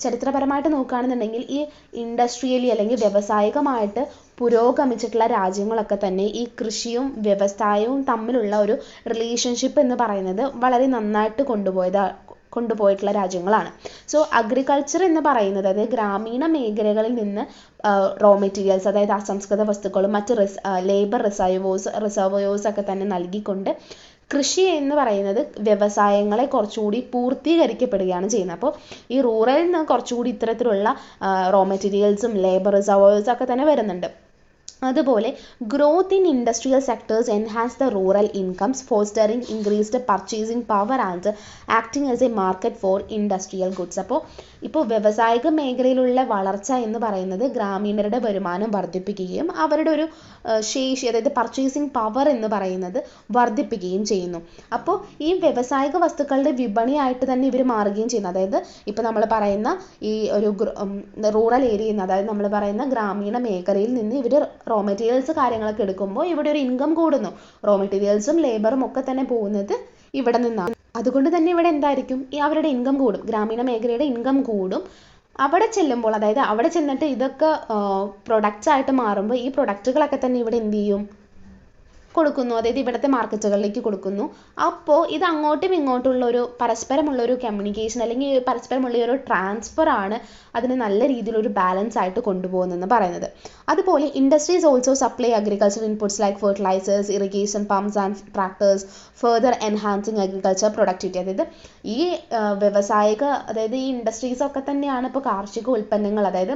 ചരിത്രപരമായിട്ട് നോക്കുകയാണെന്നുണ്ടെങ്കിൽ ഈ industrially അല്ലെങ്കിൽ വ്യാവസായികമായിട്ട് പുരോഗമിച്ചിട്ടുള്ള രാജ്യങ്ങളൊക്കെ തന്നെ ഈ കൃഷിയും വ്യവസായവും തമ്മിലുള്ള ഒരു റിലേഷൻഷിപ്പ് എന്ന് പറയുന്നത് വളരെ നന്നായിട്ട് കൊണ്ടുപോയിട്ടുള്ള രാജ്യങ്ങളാണ്. സോ അഗ്രികൾച്ചർ എന്ന് പറയുന്നത് അതായത് ഗ്രാമീണ മേഖലകളിൽ നിന്ന് റോ മെറ്റീരിയൽസ് അതായത് അസംസ്കൃത വസ്തുക്കളും മറ്റ് ലേബർ റിസർവോയേഴ്സ് ഒക്കെ തന്നെ നൽകിക്കൊണ്ട് കൃഷി എന്ന് പറയുന്നത് വ്യവസായങ്ങളെ കുറച്ചുകൂടി പൂർത്തീകരിക്കപ്പെടുകയാണ് ചെയ്യുന്നത്. അപ്പോൾ ഈ റൂറലിൽ നിന്ന് കുറച്ചുകൂടി ഇത്തരത്തിലുള്ള റോ മെറ്റീരിയൽസും ലേബർ റിസർവോയേഴ്സും ഒക്കെ തന്നെ വരുന്നുണ്ട്. അതുപോലെ growth in industrial sectors enhance the rural incomes, fostering increased purchasing power and acting as A market for industrial goods. ഇപ്പോൾ വ്യാവസായിക മേഖലയിലുള്ള വളർച്ച എന്ന് പറയുന്നത് ഗ്രാമീണരുടെ വരുമാനം വർദ്ധിപ്പിക്കുകയും അവരുടെ ഒരു ശേഷി അതായത് പർച്ചേസിംഗ് പവർ എന്ന് പറയുന്നത് വർദ്ധിപ്പിക്കുകയും ചെയ്യുന്നു. അപ്പോൾ ഈ വ്യാവസായിക വസ്തുക്കളുടെ വിപണിയായിട്ട് തന്നെ ഇവർ മാറുകയും ചെയ്യുന്നു. അതായത് ഇപ്പോൾ നമ്മൾ പറയുന്ന ഈ ഒരു റൂറൽ ഏരിയയിൽ നിന്ന് അതായത് നമ്മൾ പറയുന്ന ഗ്രാമീണ മേഖലയിൽ നിന്ന് ഇവർ റോ മെറ്റീരിയൽസ് കാര്യങ്ങളൊക്കെ എടുക്കുമ്പോൾ ഇവിടെ ഒരു ഇൻകം കൂടുന്നു. റോ മെറ്റീരിയൽസും ലേബറും ഒക്കെ തന്നെ പോകുന്നത് ഇവിടെ നിന്നാണ്. അതുകൊണ്ട് തന്നെ ഇവിടെ എന്തായിരിക്കും ഈ അവരുടെ ഇൻകം കൂടും, ഗ്രാമീണ മേഖലയുടെ ഇൻകം കൂടും. അവിടെ ചെല്ലുമ്പോൾ അതായത് അവിടെ ചെന്നിട്ട് ഇതൊക്കെ പ്രൊഡക്ട്സ് ആയിട്ട് മാറുമ്പോൾ ഈ പ്രൊഡക്റ്റുകളൊക്കെ തന്നെ ഇവിടെ എന്ത് ചെയ്യും കൊടുക്കുന്നു, അതായത് ഇവിടുത്തെ മാർക്കറ്റുകളിലേക്ക് കൊടുക്കുന്നു. അപ്പോൾ ഇത് അങ്ങോട്ടും ഇങ്ങോട്ടുള്ള ഒരു പരസ്പരമുള്ള ഒരു കമ്മ്യൂണിക്കേഷൻ അല്ലെങ്കിൽ പരസ്പരമുള്ള ഒരു ട്രാൻസ്ഫർ ആണ് അതിന് നല്ല രീതിയിലൊരു ബാലൻസ് ആയിട്ട് കൊണ്ടുപോകുന്നതെന്ന് പറയുന്നത്. അതുപോലെ industries also supply agriculture inputs like fertilisers, irrigation pumps and tractors, further enhancing agriculture productivity. അതായത് ഈ അതായത് ഈ ഇൻഡസ്ട്രീസ് ഒക്കെ തന്നെയാണ് ഇപ്പോൾ കാർഷിക ഉൽപ്പന്നങ്ങൾ അതായത്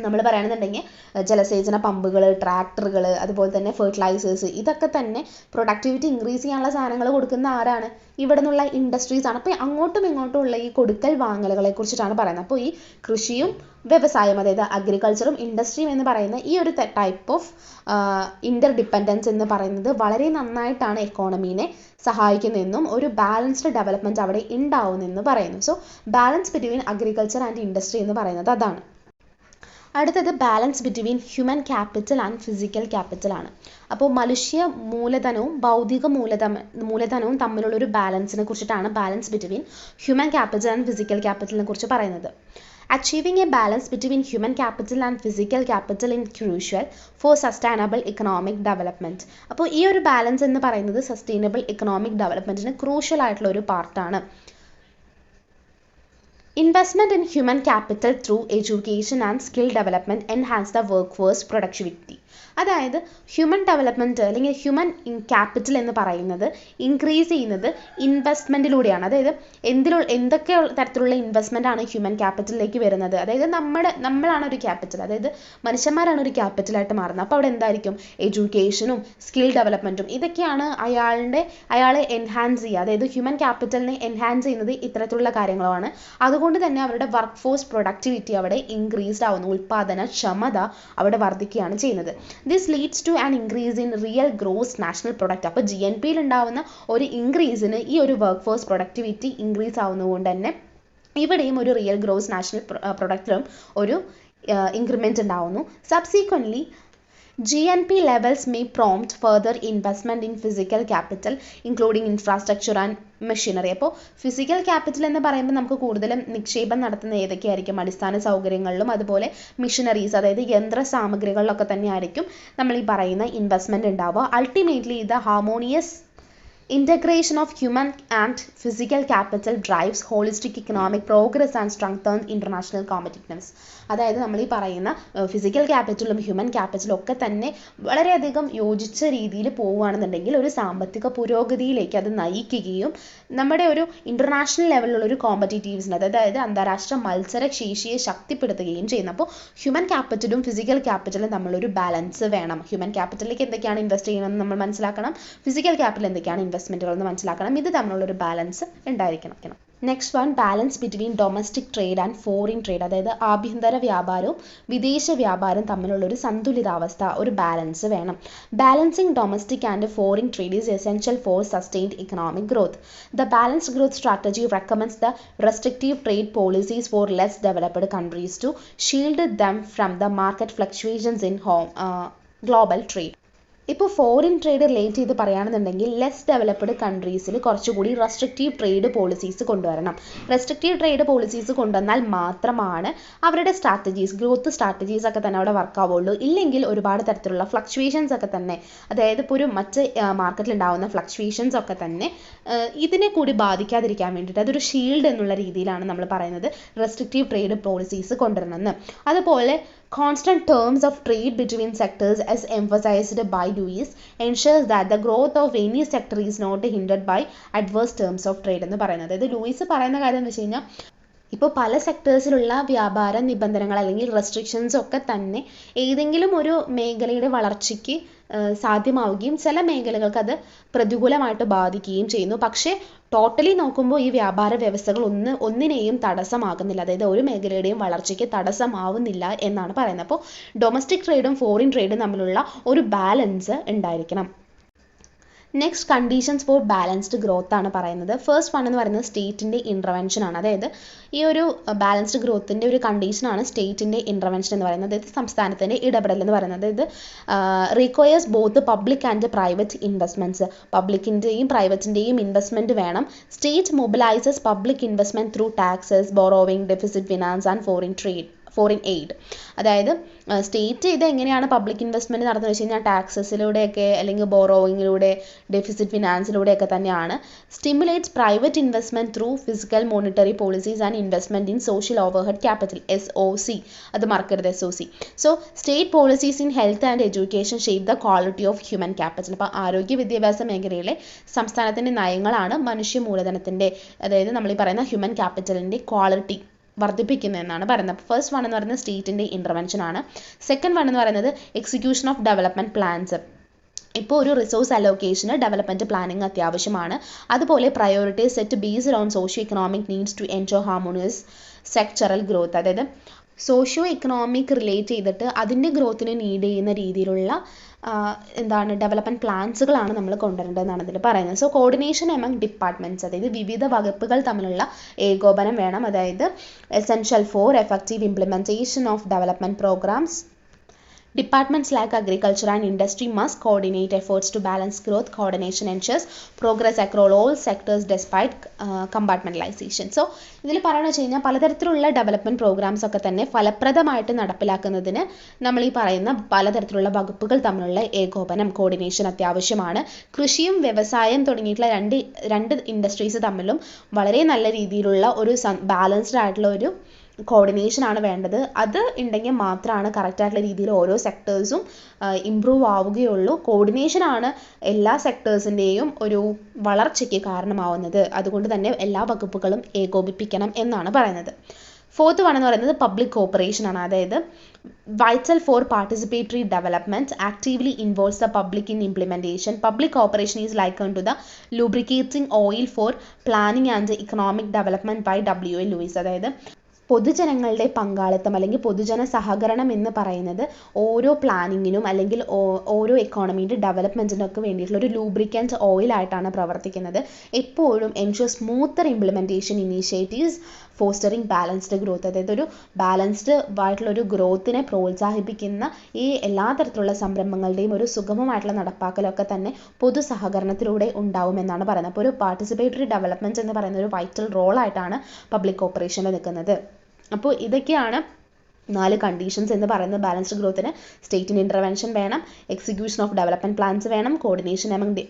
നമ്മൾ പറയുകയാണെന്നുണ്ടെങ്കിൽ ജലസേചന പമ്പുകൾ, ട്രാക്ടറുകൾ, അതുപോലെ തന്നെ ഫെർട്ടിലൈസേഴ്സ്, ഇതൊക്കെ തന്നെ പ്രൊഡക്ടിവിറ്റി ഇൻക്രീസ് ചെയ്യാനുള്ള സാധനങ്ങൾ കൊടുക്കുന്ന ആരാണ്? ഇവിടെ നിന്നുള്ള ഇൻഡസ്ട്രീസ് ആണ്. അപ്പോൾ അങ്ങോട്ടും ഇങ്ങോട്ടും ഉള്ള ഈ കൊടുക്കൽ വാങ്ങലുകളെ കുറിച്ചിട്ടാണ് പറയുന്നത്. അപ്പോൾ ഈ കൃഷിയും വ്യവസായം അതായത് അഗ്രികൾച്ചറും ഇൻഡസ്ട്രിയും എന്ന് പറയുന്ന ഈ ഒരു ടൈപ്പ് ഓഫ് ഇന്റർ ഡിപ്പെൻഡൻസ് എന്ന് പറയുന്നത് വളരെ നന്നായിട്ടാണ് എക്കോണമീനെ സഹായിക്കുന്നതെന്നും ഒരു ബാലൻസ്ഡ് ഡെവലപ്മെൻറ്റ് അവിടെ ഉണ്ടാവുമെന്ന് പറയുന്നു. So balance between agriculture and industry എന്ന് പറയുന്നത് അതാണ്. അടുത്തത് balance between human capital and physical capital ആണ്. അപ്പോൾ മനുഷ്യ മൂലധനവും ഭൗതിക മൂലധനവും തമ്മിലുള്ളൊരു ബാലൻസിനെ കുറിച്ചിട്ടാണ് balance between human capital and physical ക്യാപിറ്റലിനെ കുറിച്ച് പറയുന്നത്. Achieving a balance between human capital and physical capital in crucial for sustainable economic development. അപ്പോൾ ഈ ഒരു ബാലൻസ് എന്ന് പറയുന്നത് സസ്റ്റൈനബിൾ ഇക്കണോമിക് ഡെവലപ്മെൻറ്റിന് ക്രൂഷ്യൽ ആയിട്ടുള്ള ഒരു പാർട്ടാണ്. Investment in human capital through education and skill development enhance the workforce productivity. അതായത് human development അല്ലെങ്കിൽ ഹ്യൂമൻ ക്യാപിറ്റൽ എന്ന് പറയുന്നത് ഇൻക്രീസ് ചെയ്യുന്നത് ഇൻവെസ്റ്റ്മെൻറ്റിലൂടെയാണ്. അതായത് എന്തൊക്കെ തരത്തിലുള്ള ഇൻവെസ്റ്റ്മെൻ്റ് ആണ് ഹ്യൂമൻ ക്യാപിറ്റലിലേക്ക് വരുന്നത്? അതായത് നമ്മളാണ് ഒരു ക്യാപിറ്റൽ, അതായത് മനുഷ്യന്മാരാണ് ഒരു ക്യാപിറ്റലായിട്ട് മാറുന്നത്. അപ്പോൾ അവിടെ എന്തായിരിക്കും എഡ്യൂക്കേഷനും സ്കിൽ ഡെവലപ്മെൻറ്റും ഇതൊക്കെയാണ് അയാളെ എൻഹാൻസ് ചെയ്യുക. അതായത് ഹ്യൂമൻ ക്യാപിറ്റലിനെ എൻഹാൻസ് ചെയ്യുന്നത് ഇത്തരത്തിലുള്ള കാര്യങ്ങളുമാണ്. അതുകൊണ്ട് തന്നെ അവരുടെ വർക്ക് ഫോഴ്സ് പ്രൊഡക്ടിവിറ്റി അവിടെ ഇൻക്രീസ്ഡ് ആവുന്നു, ഉൽപ്പാദനക്ഷമത അവിടെ വർദ്ധിക്കുകയാണ് ചെയ്യുന്നത്. This leads to an increase in real gross national product. അപ്പോൾ GNP ഉണ്ടാവുന്ന ഒരു ഇൻക്രീസിന് ഈ ഒരു വർക്ക് ഫോഴ്സ് പ്രൊഡക്ടിവിറ്റി ഇൻക്രീസ് ആവുന്നതുകൊണ്ട് തന്നെ ഇവിടെയും ഒരു റിയൽ ഗ്രോസ് നാഷണൽ പ്രൊഡക്റ്റിലും ഒരു ഇൻക്രിമെൻറ്റ് ഉണ്ടാവുന്നു. സബ്സീക്വൻ്റ്ലി GNP levels may prompt further investment in physical capital including infrastructure and machinery. അപ്പോൾ ഫിസിക്കൽ ക്യാപിറ്റൽ എന്ന് പറയുമ്പോൾ നമുക്ക് കൂടുതലും നിക്ഷേപം നടത്തുന്ന ഏതൊക്കെയായിരിക്കും? അടിസ്ഥാന സൗകര്യങ്ങളിലും അതുപോലെ മിഷനറീസ് അതായത് യന്ത്ര സാമഗ്രികളിലൊക്കെ തന്നെയായിരിക്കും നമ്മൾ ഈ പറയുന്ന ഇൻവെസ്റ്റ്മെൻറ്റ് ഉണ്ടാവുക. Ultimately the harmonious integration of human and physical capital drives holistic economic progress and strengthens international competitiveness. അതായത് നമ്മൾ ഈ പറയുന്ന ഫിസിക്കൽ ക്യാപിറ്റലും ഹ്യൂമൻ ക്യാപിറ്റലും ഒക്കെ തന്നെ വളരെയധികം യോജിച്ച രീതിയിൽ പോവുകയാണെന്നുണ്ടെങ്കിൽ ഒരു സാമ്പത്തിക പുരോഗതിയിലേക്ക് അത് നയിക്കുകയും നമ്മുടെ ഒരു ഇൻ്റർനാഷണൽ ലെവലിലുള്ള ഒരു കോമ്പറ്റീറ്റീവ്സിന് അതായത് അന്താരാഷ്ട്ര മത്സരശേഷിയെ ശക്തിപ്പെടുത്തുകയും ചെയ്യുന്നു. അപ്പോൾ ഹ്യൂമൻ ക്യാപിറ്റലും ഫിസിക്കൽ ക്യാപിറ്റലും തമ്മിലൊരു ബാലൻസ് വേണം. ഹ്യൂമൻ ക്യാപിറ്റലിലേക്ക് എന്തൊക്കെയാണ് ഇൻവെസ്റ്റ് ചെയ്യണമെന്ന് നമ്മൾ മനസ്സിലാക്കണം, ഫിസിക്കൽ ക്യാപിറ്റൽ എന്തൊക്കെയാണ് ഇൻവെസ്റ്റ്മെൻറ്റുകൾ എന്ന് മനസ്സിലാക്കണം. ഇത് തമ്മിലുള്ളൊരു ബാലൻസ് ഉണ്ടായിരിക്കണം. Next one, balance between domestic trade and foreign trade. അതായത് ആഭ്യന്തര വ്യാപാരവും വിദേശ വ്യാപാരവും തമ്മിലുള്ള ഒരു സന്തുലിതാവസ്ഥ, ഒരു ബാലൻസ് വേണം. Balancing domestic and foreign trade is essential for sustained economic growth. The balanced growth strategy recommends the restrictive trade policies for less developed countries to shield them from the market fluctuations in global trade. ഇപ്പോൾ foreign trade relate ചെയ്ത് പറയുകയാണെന്നുണ്ടെങ്കിൽ less developed കൺട്രീസിൽ കുറച്ചുകൂടി restrictive trade policies കൊണ്ടുവരണം. Restrictive trade policies കൊണ്ടുവന്നാൽ മാത്രമാണ് അവരുടെ strategies, growth strategies ഒക്കെ തന്നെ അവിടെ വർക്ക് ആവുള്ളൂ. ഇല്ലെങ്കിൽ ഒരുപാട് തരത്തിലുള്ള ഫ്ലക്ച്വേഷൻസ് ഒക്കെ തന്നെ, അതായത് ഇപ്പോൾ ഒരു മറ്റ് മാർക്കറ്റിൽ ഉണ്ടാകുന്ന ഫ്ലക്ച്വേഷൻസ് ഒക്കെ തന്നെ ഇതിനെ കൂടി ബാധിക്കാതിരിക്കാൻ വേണ്ടിയിട്ട് അതൊരു ഷീൽഡ് എന്നുള്ള രീതിയിലാണ് നമ്മൾ പറയുന്നത് റെസ്ട്രിക്റ്റീവ് ട്രേഡ് പോളിസീസ് കൊണ്ടുവരണമെന്ന്. അതുപോലെ constant terms of trade between sectors, as emphasized by Lewis, ensures that the growth of any sector is not hindered by adverse terms of trade എന്ന് പറയുന്നത്. അതായത് ലൂയിസ് പറയുന്ന കാര്യം എന്ന് വെച്ച് കഴിഞ്ഞാൽ ഇപ്പോൾ പല സെക്ടേഴ്സിലുള്ള വ്യാപാര നിബന്ധനകൾ അല്ലെങ്കിൽ റെസ്ട്രിക്ഷൻസ് ഒക്കെ തന്നെ ഏതെങ്കിലും ഒരു മേഖലയുടെ വളർച്ചയ്ക്ക് സാധ്യമാവുകയും ചില മേഖലകൾക്ക് അത് പ്രതികൂലമായിട്ട് ബാധിക്കുകയും ചെയ്യുന്നു. പക്ഷേ ടോട്ടലി നോക്കുമ്പോൾ ഈ വ്യാപാര വ്യവസ്ഥകൾ ഒന്നിനെയും തടസ്സമാകുന്നില്ല, അതായത് ഒരു മേഖലയുടെയും വളർച്ചയ്ക്ക് തടസ്സമാവുന്നില്ല എന്നാണ് പറയുന്നത്. അപ്പോൾ ഡൊമസ്റ്റിക് ട്രേഡും ഫോറിൻ ട്രേഡും തമ്മിലുള്ള ഒരു ബാലൻസ് ഉണ്ടായിരിക്കണം. Next, conditions for balanced growth ആണ് പറയുന്നത്. ഫസ്റ്റ് വൺ എന്ന് പറയുന്നത് സ്റ്റേറ്റിൻ്റെ ഇൻ്റർവെൻഷൻ ആണ്. അതായത് ഈ ഒരു ബാലൻസ്ഡ് ഗ്രോത്തിൻ്റെ ഒരു കണ്ടീഷനാണ് സ്റ്റേറ്റിൻ്റെ ഇൻ്റർവെൻഷൻ എന്ന് പറയുന്നത്. അതായത് സംസ്ഥാനത്തിൻ്റെ ഇടപെടൽ എന്ന് പറയുന്നത്. അതായത് requires both public and private investments. പബ്ലിക്കിൻ്റെയും പ്രൈവറ്റിൻ്റെയും ഇൻവെസ്റ്റ്മെൻറ്റ് വേണം. State mobilises public investment through taxes, borrowing, deficit finance and foreign aid. അതായത് സ്റ്റേറ്റ് ഇത് എങ്ങനെയാണ് പബ്ലിക് ഇൻവെസ്റ്റ്മെൻറ്റ് നടത്തുന്നത് വെച്ച് കഴിഞ്ഞാൽ ടാക്സസിലൂടെയൊക്കെ അല്ലെങ്കിൽ ബോറോവിങ്ങിലൂടെ, ഡെഫിസിറ്റ് ഫിനാൻസിലൂടെയൊക്കെ തന്നെയാണ്. Stimulates private investment through physical monetary policies and investment in social overhead capital, SOC. അത് മറക്കരുത്, SOC. So state policies in health and education shape the quality of human capital. അപ്പോൾ ആരോഗ്യ വിദ്യാഭ്യാസ മേഖലയിലെ സംസ്ഥാനത്തിൻ്റെ നയങ്ങളാണ് മനുഷ്യ മൂലധനത്തിൻ്റെ, അതായത് നമ്മൾ ഈ പറയുന്ന ഹ്യൂമൻ ക്യാപിറ്റലിൻ്റെ ക്വാളിറ്റി വർദ്ധിപ്പിക്കുന്നതെന്നാണ് പറയുന്നത്. ഫസ്റ്റ് വൺ എന്ന് പറയുന്നത് സ്റ്റേറ്റിൻ്റെ ഇൻ്റർവെൻഷൻ ആണ്. സെക്കൻഡ് വൺ എന്ന് പറയുന്നത് എക്സിക്യൂഷൻ ഓഫ് ഡെവലപ്മെൻറ്റ് പ്ലാൻസ്. ഇപ്പോൾ ഒരു റിസോഴ്സ് അലോക്കേഷന് ഡെവലപ്മെൻറ്റ് പ്ലാനിങ് അത്യാവശ്യമാണ്. അതുപോലെ priorities set based on socio economic needs to ensure harmonious sectoral growth. അതായത് സോഷ്യോ ഇക്കണോമിക് റിലേറ്റ് ചെയ്തിട്ട് അതിൻ്റെ ഗ്രോത്തിനെ നീഡ് ചെയ്യുന്ന രീതിയിലുള്ള ഡെവലപ്മെൻറ്റ് പ്ലാൻസുകളാണ് നമ്മൾ കൊണ്ടുവരേണ്ടതെന്നാണ് ഇതിൽ പറയുന്നത്. സോ കോർഡിനേഷൻ എമംഗ് ഡിപ്പാർട്ട്മെൻറ്റ്സ്, അതായത് വിവിധ വകുപ്പുകൾ തമ്മിലുള്ള ഏകോപനം വേണം. അതായത് essential for effective implementation of development programmes. Departments like agriculture and industry must coordinate efforts to balance growth. Coordination ensures progress across all sectors despite compartmentalization. So ഇതിൽ പറയുന്നത് വെച്ച് കഴിഞ്ഞാൽ പലതരത്തിലുള്ള ഡെവലപ്മെൻറ്റ് പ്രോഗ്രാംസ് ഒക്കെ തന്നെ ഫലപ്രദമായിട്ട് നടപ്പിലാക്കുന്നതിന് നമ്മൾ ഈ പറയുന്ന പലതരത്തിലുള്ള വകുപ്പുകൾ തമ്മിലുള്ള ഏകോപനം, കോർഡിനേഷൻ അത്യാവശ്യമാണ്. കൃഷിയും വ്യവസായം തുടങ്ങിയിട്ടുള്ള രണ്ട് ഇൻഡസ്ട്രീസ് തമ്മിലും വളരെ നല്ല രീതിയിലുള്ള ഒരു ബാലൻസ്ഡ് ആയിട്ടുള്ള ഒരു കോർഡിനേഷൻ ആണ് വേണ്ടത്. അത് ഉണ്ടെങ്കിൽ മാത്രമാണ് കറക്റ്റായിട്ടുള്ള രീതിയിൽ ഓരോ സെക്ടേഴ്സും ഇമ്പ്രൂവ് ആവുകയുള്ളൂ. കോർഡിനേഷനാണ് എല്ലാ സെക്ടേഴ്സിൻ്റെയും ഒരു വളർച്ചയ്ക്ക് കാരണമാവുന്നത്. അതുകൊണ്ട് തന്നെ എല്ലാ വകുപ്പുകളും ഏകോപിപ്പിക്കണം എന്നാണ് പറയുന്നത്. ഫോർത്ത് വൺ എന്ന് പറയുന്നത് പബ്ലിക് കോപ്പറേഷൻ ആണ്. അതായത് vital for participatory development, actively involves the public in implementation. Public cooperation is likened to the lubricating oil for planning and economic development by W.A. Lewis. അതായത് പൊതുജനങ്ങളുടെ പങ്കാളിത്തം അല്ലെങ്കിൽ പൊതുജന സഹകരണം എന്ന് പറയുന്നത് ഓരോ പ്ലാനിങ്ങിനും അല്ലെങ്കിൽ ഓരോ എക്കോണമിയുടെ ഡെവലപ്മെൻറ്റിനൊക്കെ വേണ്ടിയിട്ടുള്ള ഒരു ലൂബ്രിക്കൻറ്റ് ഓയിലായിട്ടാണ് പ്രവർത്തിക്കുന്നത്. എപ്പോഴും ensure smoother implementation initiatives fostering balanced growth. അതായത് ഒരു ബാലൻസ്ഡ് ആയിട്ടുള്ള ഒരു ഗ്രോത്തിനെ പ്രോത്സാഹിപ്പിക്കുന്ന ഈ എല്ലാ തരത്തിലുള്ള സംരംഭങ്ങളുടെയും ഒരു സുഗമമായിട്ടുള്ള നടപ്പാക്കലൊക്കെ തന്നെ പൊതു സഹകരണത്തിലൂടെ ഉണ്ടാവുമെന്നാണ് പറയുന്നത്. അപ്പോൾ ഒരു പാർട്ടിസിപ്പേറ്ററി ഡെവലപ്മെൻറ്റ് എന്ന് പറയുന്ന ഒരു വൈറ്റൽ റോളായിട്ടാണ് പബ്ലിക് കോപ്പറേഷനിൽ നിൽക്കുന്നത്. അപ്പോൾ ഇതൊക്കെയാണ് 4 കണ്ടീഷൻസ് എന്ന് പറയുന്നത്. ബാലൻസ്ഡ് ഗ്രോത്തിന് സ്റ്റേറ്റിൻ്റെ ഇൻ്റർവെൻഷൻ വേണം, എക്സിക്യൂഷൻ ഓഫ് ഡെവലപ്മെൻറ്റ് പ്ലാൻസ് വേണം, കോർഡിനേഷൻ എമംഗ്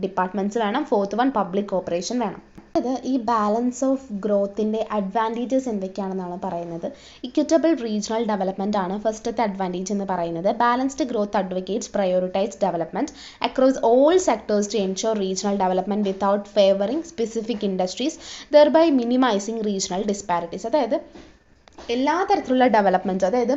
ഡിപ്പാർട്ട്മെൻറ്റ്സ് വേണം, ഫോർത്ത് വൺ പബ്ലിക് കോപ്പറേഷൻ വേണം. അതായത് ഈ ബാലൻസ് ഓഫ് ഗ്രോത്തിൻ്റെ അഡ്വാൻറ്റേജസ് എന്തൊക്കെയാണെന്നാണ് പറയുന്നത്. ഇക്വിറ്റബിൾ റീജിയണൽ ഡെവലപ്മെൻറ്റ് ആണ് ഫസ്റ്റത്തെ അഡ്വാൻറ്റേജ് എന്ന് പറയുന്നത്. Balanced growth advocates prioritise development across all sectors to ensure regional development without favouring specific industries thereby minimising regional disparities. അതായത് എല്ലാ തരത്തിലുള്ള ഡെവലപ്മെൻറ്റ്, അതായത്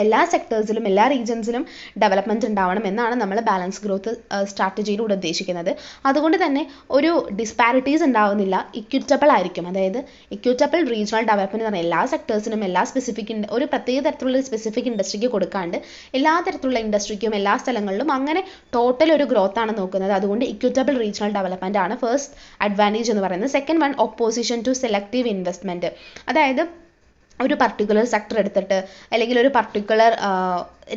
എല്ലാ സെക്ടേഴ്സിലും എല്ലാ റീജിയൻസിലും ഡെവലപ്മെൻറ്റ് ഉണ്ടാവണം എന്നാണ് നമ്മൾ ബാലൻസ് ഗ്രോത്ത് സ്ട്രാറ്റജിയിലൂടെ ഉദ്ദേശിക്കുന്നത്. അതുകൊണ്ട് തന്നെ ഒരു ഡിസ്പാരിറ്റീസ് ഉണ്ടാവുന്നില്ല, ഇക്വിറ്റബിൾ ആയിരിക്കും. അതായത് ഇക്വിറ്റബിൾ റീജിയണൽ ഡെവലപ്മെൻറ്റ് എന്ന് പറഞ്ഞാൽ എല്ലാ സെക്ടേഴ്സിനും എല്ലാ സ്പെസിഫിക് ഒരു പ്രത്യേക തരത്തിലുള്ള സ്പെസിഫിക് ഇൻഡസ്ട്രിക്ക് കൊടുക്കാണ്ട് എല്ലാ തരത്തിലുള്ള ഇൻഡസ്ട്രിക്കും എല്ലാ സ്ഥലങ്ങളിലും അങ്ങനെ ടോട്ടൽ ഒരു ഗ്രോത്ത് ആണ് നോക്കുന്നത്. അതുകൊണ്ട് ഇക്വിറ്റബിൾ റീജിയണൽ ഡെവലപ്മെൻറ്റ് ആണ് ഫസ്റ്റ് അഡ്വാൻറ്റേജ് എന്ന് പറയുന്നത്. Second one, opposition to selective investment. അതായത് ഒരു പർട്ടിക്കുലർ സെക്ടർ എടുത്തിട്ട് അല്ലെങ്കിൽ ഒരു പർട്ടിക്കുലർ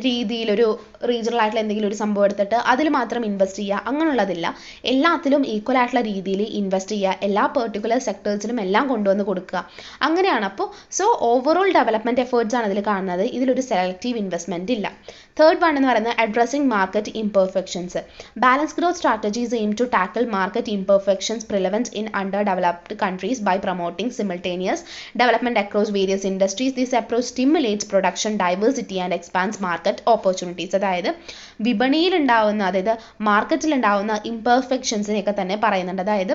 രീതിയിൽ ഒരു റീജിയണൽ ആയിട്ടുള്ള എന്തെങ്കിലും ഒരു സംഭവം എടുത്തിട്ട് അതിൽ മാത്രം ഇൻവെസ്റ്റ് ചെയ്യുക, അങ്ങനെയുള്ളതില്ല. എല്ലാത്തിലും ഈക്വൽ ആയിട്ടുള്ള രീതിയിൽ ഇൻവെസ്റ്റ് ചെയ്യുക, എല്ലാ പെർട്ടിക്കുലർ സെക്ടേഴ്സിലും എല്ലാം കൊണ്ടുവന്ന് കൊടുക്കുക, അങ്ങനെയാണ്. അപ്പോൾ ഓവറോൾ ഡെവലപ്മെൻറ്റ് എഫേർട്സ് ആണ് ഇതിൽ കാണുന്നത്, ഇതിലൊരു സെലക്റ്റീവ് ഇൻവെസ്റ്റ്മെൻറ്റ് ഇല്ല. തേർഡ് വൺ എന്ന് പറയുന്നത് addressing market imperfections. Balance growth strategies aim to tackle market imperfections prevalent in under developed countries by promoting simultaneous development across various industries. This approach stimulates production diversity and expands market opportunities. അതായത് വിപണിയിൽ ഉണ്ടാവുന്ന, അതായത് മാർക്കറ്റിൽ ഉണ്ടാവുന്ന ഇംപെർഫെക്ഷൻസിനെയൊക്കെ തന്നെ പറയുന്നുണ്ട്. അതായത്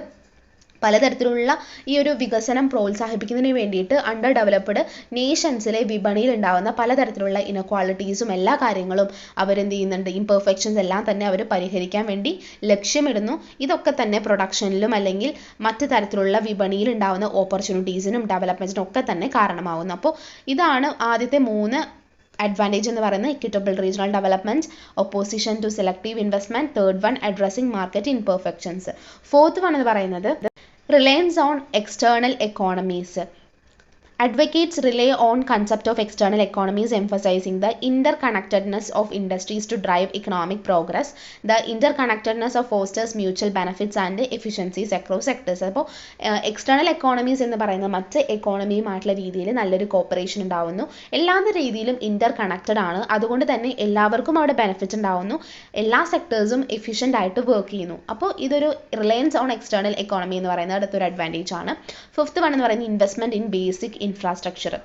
പലതരത്തിലുള്ള ഈ ഒരു വികസനം പ്രോത്സാഹിപ്പിക്കുന്നതിന് വേണ്ടിയിട്ട് അണ്ടർ ഡെവലപ്ഡ് നേഷൻസിലെ വിപണിയിൽ ഉണ്ടാകുന്ന പലതരത്തിലുള്ള ഇനക്വാളിറ്റീസും എല്ലാ കാര്യങ്ങളും അവരെന്ത് ചെയ്യുന്നുണ്ട്, ഇംപെർഫെക്ഷൻസ് എല്ലാം തന്നെ അവർ പരിഹരിക്കാൻ വേണ്ടി ലക്ഷ്യമിടുന്നു. ഇതൊക്കെ തന്നെ പ്രൊഡക്ഷനിലും അല്ലെങ്കിൽ മറ്റു തരത്തിലുള്ള വിപണിയിൽ ഉണ്ടാകുന്ന ഓപ്പർച്യൂണിറ്റീസിനും ഡെവലപ്മെൻറ്റിനും ഒക്കെ തന്നെ കാരണമാകുന്നു. അപ്പോൾ ഇതാണ് ആദ്യത്തെ 3 അഡ്വാൻറ്റേജ് എന്ന് പറയുന്നത്: equitable regional development, opposition to selective investment, third one addressing market imperfections. Fourth one എന്ന് പറയുന്നത് reliance on external economies. Advocates rely on concept of external economies, emphasizing the interconnectedness of industries to drive economic progress. The interconnectedness of fosters mutual benefits and efficiencies across sectors. അപ്പോൾ external economies എന്ന് പറയുന്ന മറ്റ് എക്കോണമിയുമായിട്ടുള്ള രീതിയിൽ നല്ലൊരു corporation ഉണ്ടാവുന്നു, എല്ലാ രീതിയിലും ഇൻ്റർ connected ആണ്. അതുകൊണ്ട് തന്നെ എല്ലാവർക്കും അവിടെ ബെനിഫിറ്റ് ഉണ്ടാവുന്നു, എല്ലാ സെക്ടേഴ്സും എഫിഷ്യൻ്റ് ആയിട്ട് വർക്ക് ചെയ്യുന്നു. അപ്പോൾ ഇതൊരു റിലയൻസ് ഓൺ എക്സ്റ്റേണൽ എക്കോണമി എന്ന് പറയുന്നത് അടുത്തൊരു അഡ്വാൻറ്റേജ് ആണ്. ഫിഫ്ത്ത് വൺ എന്ന് പറയുന്നത് investment in basic infrastructure.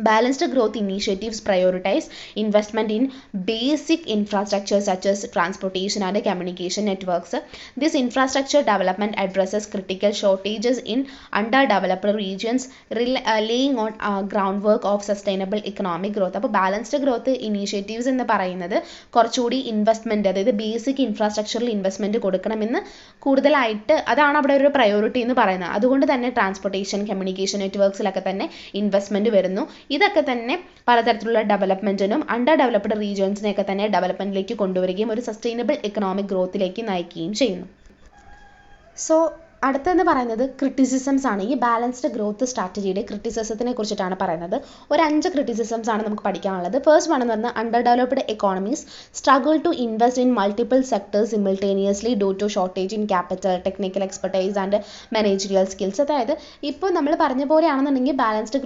Balanced growth initiatives prioritize investment in basic infrastructure such as transportation and communication networks. This infrastructure development addresses critical shortages in underdeveloped regions, laying on groundwork of sustainable economic growth. അപ്പോൾ balanced growth initiatives എന്ന് പറയുന്നത് കുറച്ചുകൂടി investment, അതായത് basic ഇൻഫ്രാസ്ട്രക്ചറിൽ investment കൊടുക്കണമെന്ന് കൂടുതലായിട്ട് അതാണ് അവിടെ ഒരു പ്രയോറിറ്റി എന്ന് പറയുന്നത്. അതുകൊണ്ട് തന്നെ ട്രാൻസ്പോർട്ടേഷൻ, കമ്മ്യൂണിക്കേഷൻ നെറ്റ്വർക്സിലൊക്കെ തന്നെ ഇൻവെസ്റ്റ്മെൻറ്റ് വരുന്നു. ഇതൊക്കെ തന്നെ പലതരത്തിലുള്ള ഡെവലപ്മെൻറ്റിനും അണ്ടർ ഡെവലപ്ഡ് റീജിയൻസിനെയൊക്കെ തന്നെ ഡെവലപ്മെൻറ്റിലേക്ക് കൊണ്ടുവരികയും ഒരു സസ്റ്റൈനബിൾ എക്കണോമിക് ഗ്രോത്തിലേക്ക് നയിക്കുകയും ചെയ്യുന്നു. അടുത്തെന്ന് പറയുന്നത് ക്രിറ്റിസിസംസ് ആണ്. ഈ ബാലൻസ്ഡ് ഗ്രോത്ത് സ്ട്രാറ്റജിയുടെ ക്രിറ്റിസിസത്തിനെ കുറിച്ചിട്ടാണ് പറയുന്നത്. ഒരു 5 ക്രിറ്റിസിസംസ് ആണ് നമുക്ക് പഠിക്കാനുള്ളത്. ഫസ്റ്റ് വൺ എന്ന് പറഞ്ഞാൽ under developed economies struggle to invest in multiple sectors simultaneously due to shortage in capital, technical expertise and managerial skills. അതായത് ഇപ്പോൾ നമ്മൾ പറഞ്ഞ പോലെയാണെന്നുണ്ടെങ്കിൽ ബാലൻസ്ഡ്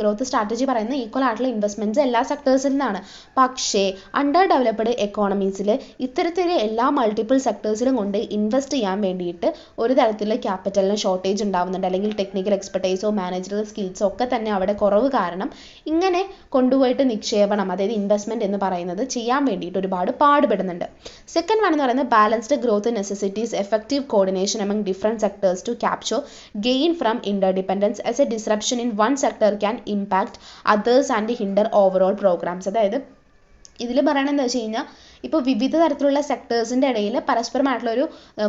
ഗ്രോത്ത് സ്ട്രാറ്റജി പറയുന്നത് ഈക്വൽ ആയിട്ടുള്ള ഇൻവെസ്റ്റ്മെൻറ്റ്സ് എല്ലാ സെക്ടേഴ്സിൽ നിന്നാണ്. പക്ഷേ അണ്ടർ ഡെവലപ്ഡ് എക്കോണമീസിൽ ഇത്തരത്തിൽ എല്ലാ മൾട്ടിപ്പിൾ സെക്ടേഴ്സിലും കൊണ്ട് ഇൻവെസ്റ്റ് ചെയ്യാൻ വേണ്ടിയിട്ട് ഒരു തരത്തിലുള്ള ക്യാപിറ്റലിന് ഷോർട്ടേജ് ഉണ്ടാവുന്നുണ്ട്, അല്ലെങ്കിൽ ടെക്നിക്കൽ എക്സ്പെർട്ടൈസോ മാനേജറൽ സ്കിൽസോ ഒക്കെ തന്നെ അവിടെ കുറവ് കാരണം ഇങ്ങനെ കൊണ്ടുപോയിട്ട് നിക്ഷേപണം, അതായത് ഇൻവെസ്റ്റ്മെൻറ്റ് എന്ന് പറയുന്നത് ചെയ്യാൻ വേണ്ടിയിട്ട് ഒരുപാട് പാടുപെടുന്നുണ്ട്. സെക്കൻഡ് വൺ എന്ന് പറയുന്നത് balanced growth necessities effective coordination among different sectors to capture gain from interdependence, as a disruption in one sector can impact others and hinder overall programs. അതായത് ഇതിൽ പറയണത് എന്താ വെച്ച് കഴിഞ്ഞാൽ ഇപ്പോൾ വിവിധ തരത്തിലുള്ള സെക്ടേഴ്സിൻ്റെ ഇടയിൽ പരസ്പരമായിട്ടുള്ളൊരു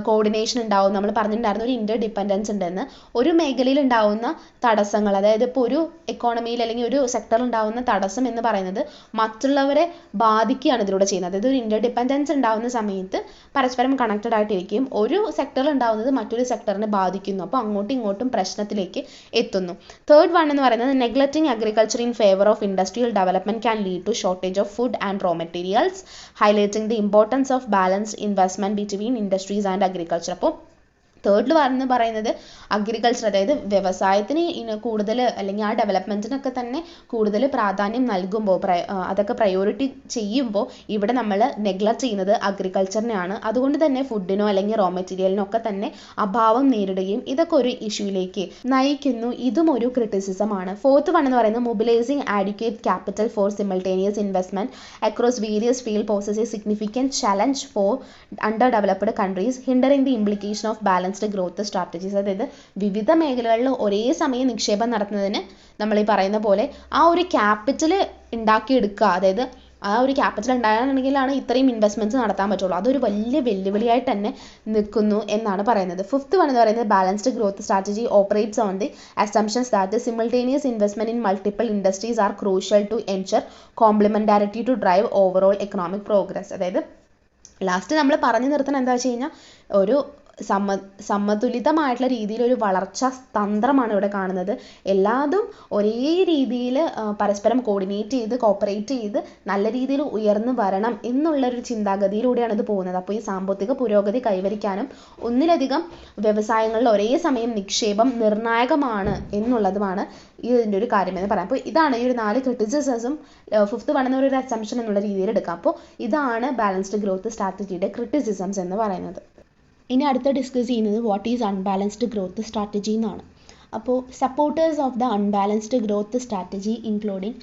കോർഡിനേഷൻ ഉണ്ടാവും. നമ്മൾ പറഞ്ഞിട്ടുണ്ടായിരുന്നു ഒരു ഇൻ്റർ ഡിപ്പെൻഡൻസ് ഉണ്ടെന്ന്. ഒരു മേഖലയിൽ ഉണ്ടാവുന്ന തടസ്സങ്ങൾ, അതായത് ഇപ്പോൾ ഒരു എക്കോണമിയിൽ അല്ലെങ്കിൽ ഒരു സെക്ടറിൽ ഉണ്ടാവുന്ന തടസ്സം എന്ന് പറയുന്നത് മറ്റുള്ളവരെ ബാധിക്കുകയാണ് ഇതിലൂടെ ചെയ്യുന്നത്. അതായത് ഒരു ഇൻ്റർ ഡിപ്പെൻഡൻസ് ഉണ്ടാവുന്ന സമയത്ത് പരസ്പരം കണക്റ്റഡ് ആയിട്ടിരിക്കും. ഒരു സെക്ടറിൽ ഉണ്ടാവുന്നത് മറ്റൊരു സെക്ടറിനെ ബാധിക്കുന്നു, അപ്പോൾ അങ്ങോട്ടും ഇങ്ങോട്ടും പ്രശ്നത്തിലേക്ക് എത്തുന്നു. തേർഡ് വൺ എന്ന് പറയുന്നത് neglecting agriculture in favour of industrial development can lead to shortage of food and raw materials, highlighting the importance of balanced investment between industries and agriculture. അപ്പോൾ തേർഡിൽ എന്ന് പറയുന്നത് അഗ്രികൾച്ചർ, അതായത് വ്യവസായത്തിന് കൂടുതൽ അല്ലെങ്കിൽ ആ ഡെവലപ്മെൻറ്റിനൊക്കെ തന്നെ കൂടുതൽ പ്രാധാന്യം നൽകുമ്പോൾ അതൊക്കെ പ്രയോറിറ്റി ചെയ്യുമ്പോൾ ഇവിടെ നമ്മൾ നെഗ്ലക്റ്റ് ചെയ്യുന്നത് അഗ്രികൾച്ചറിനെയാണ്. അതുകൊണ്ട് തന്നെ ഫുഡിനോ അല്ലെങ്കിൽ റോ മെറ്റീരിയലിനോ ഒക്കെ തന്നെ അഭാവം നേരിടുകയും ഇതൊക്കെ ഒരു ഇഷ്യൂയിലേക്ക് നയിക്കുന്നു. ഇതും ഒരു ക്രിറ്റിസിസമാണ്. ഫോർത്ത് വൺ എന്ന് പറയുന്നത് mobilising adequate capital for simultaneous investment across various field poses a significant challenge for under developed countries, hindering the implication of balance unbalanced growth strategies. അതായത് വിവിധ മേഖലകളിൽ ഒരേ സമയം നിക്ഷേപം നടത്തുന്നതിന് നമ്മൾ ഈ പറയുന്ന പോലെ ആ ഒരു ക്യാപിറ്റൽ ഉണ്ടാക്കിയെടുക്കുക, അതായത് ആ ഒരു ക്യാപിറ്റൽ ഉണ്ടാകണമെങ്കിലാണ് ഇത്രയും ഇൻവെസ്റ്റ്മെൻറ്റ്സ് നടത്താൻ പറ്റുള്ളൂ. അതൊരു വലിയ വെല്ലുവിളിയായിട്ട് തന്നെ നിൽക്കുന്നു എന്നാണ് പറയുന്നത്. ഫിഫ്ത്ത് വൺ എന്ന് പറയുന്നത് balanced growth strategy operates on the assumptions that simultaneous investment in multiple industries are crucial to ensure complementarity to drive overall economic progress. അതായത് ലാസ്റ്റ് നമ്മൾ പറഞ്ഞു നിർത്തുന്നത് എന്താ വെച്ച് കഴിഞ്ഞാൽ ഒരു സമതുലിതമായിട്ടുള്ള രീതിയിൽ ഒരു വളർച്ചാ തന്ത്രമാണ് ഇവിടെ കാണുന്നത്. എല്ലാതും ഒരേ രീതിയിൽ പരസ്പരം കോർഡിനേറ്റ് ചെയ്ത് കോപ്പറേറ്റ് ചെയ്ത് നല്ല രീതിയിൽ ഉയർന്നു വരണം എന്നുള്ളൊരു ചിന്താഗതിയിലൂടെയാണ് ഇത് പോകുന്നത്. അപ്പോൾ ഈ സാമ്പത്തിക പുരോഗതി കൈവരിക്കാനും ഒന്നിലധികം വ്യവസായങ്ങളിൽ ഒരേ സമയം നിക്ഷേപം നിർണായകമാണ് എന്നുള്ളതുമാണ് ഇതിൻ്റെ ഒരു കാര്യമെന്ന് പറയാം. അപ്പോൾ ഇതാണ് ഈ ഒരു 4 ക്രിറ്റിസിസം ഫിഫ്ത്ത് വൺ എന്നൊരു അസംഷൻ എന്നുള്ള രീതിയിൽ എടുക്കാം. അപ്പോൾ ഇതാണ് ബാലൻസ്ഡ് ഗ്രോത്ത് സ്ട്രാറ്റജിയുടെ ക്രിറ്റിസിസംസ് എന്ന് പറയുന്നത്. ഇനി അടുത്ത ഡിസ്കസ് ചെയ്യുന്നത് what is unbalanced growth strategy എന്നാണ്. അപ്പോൾ supporters of the unbalanced growth strategy including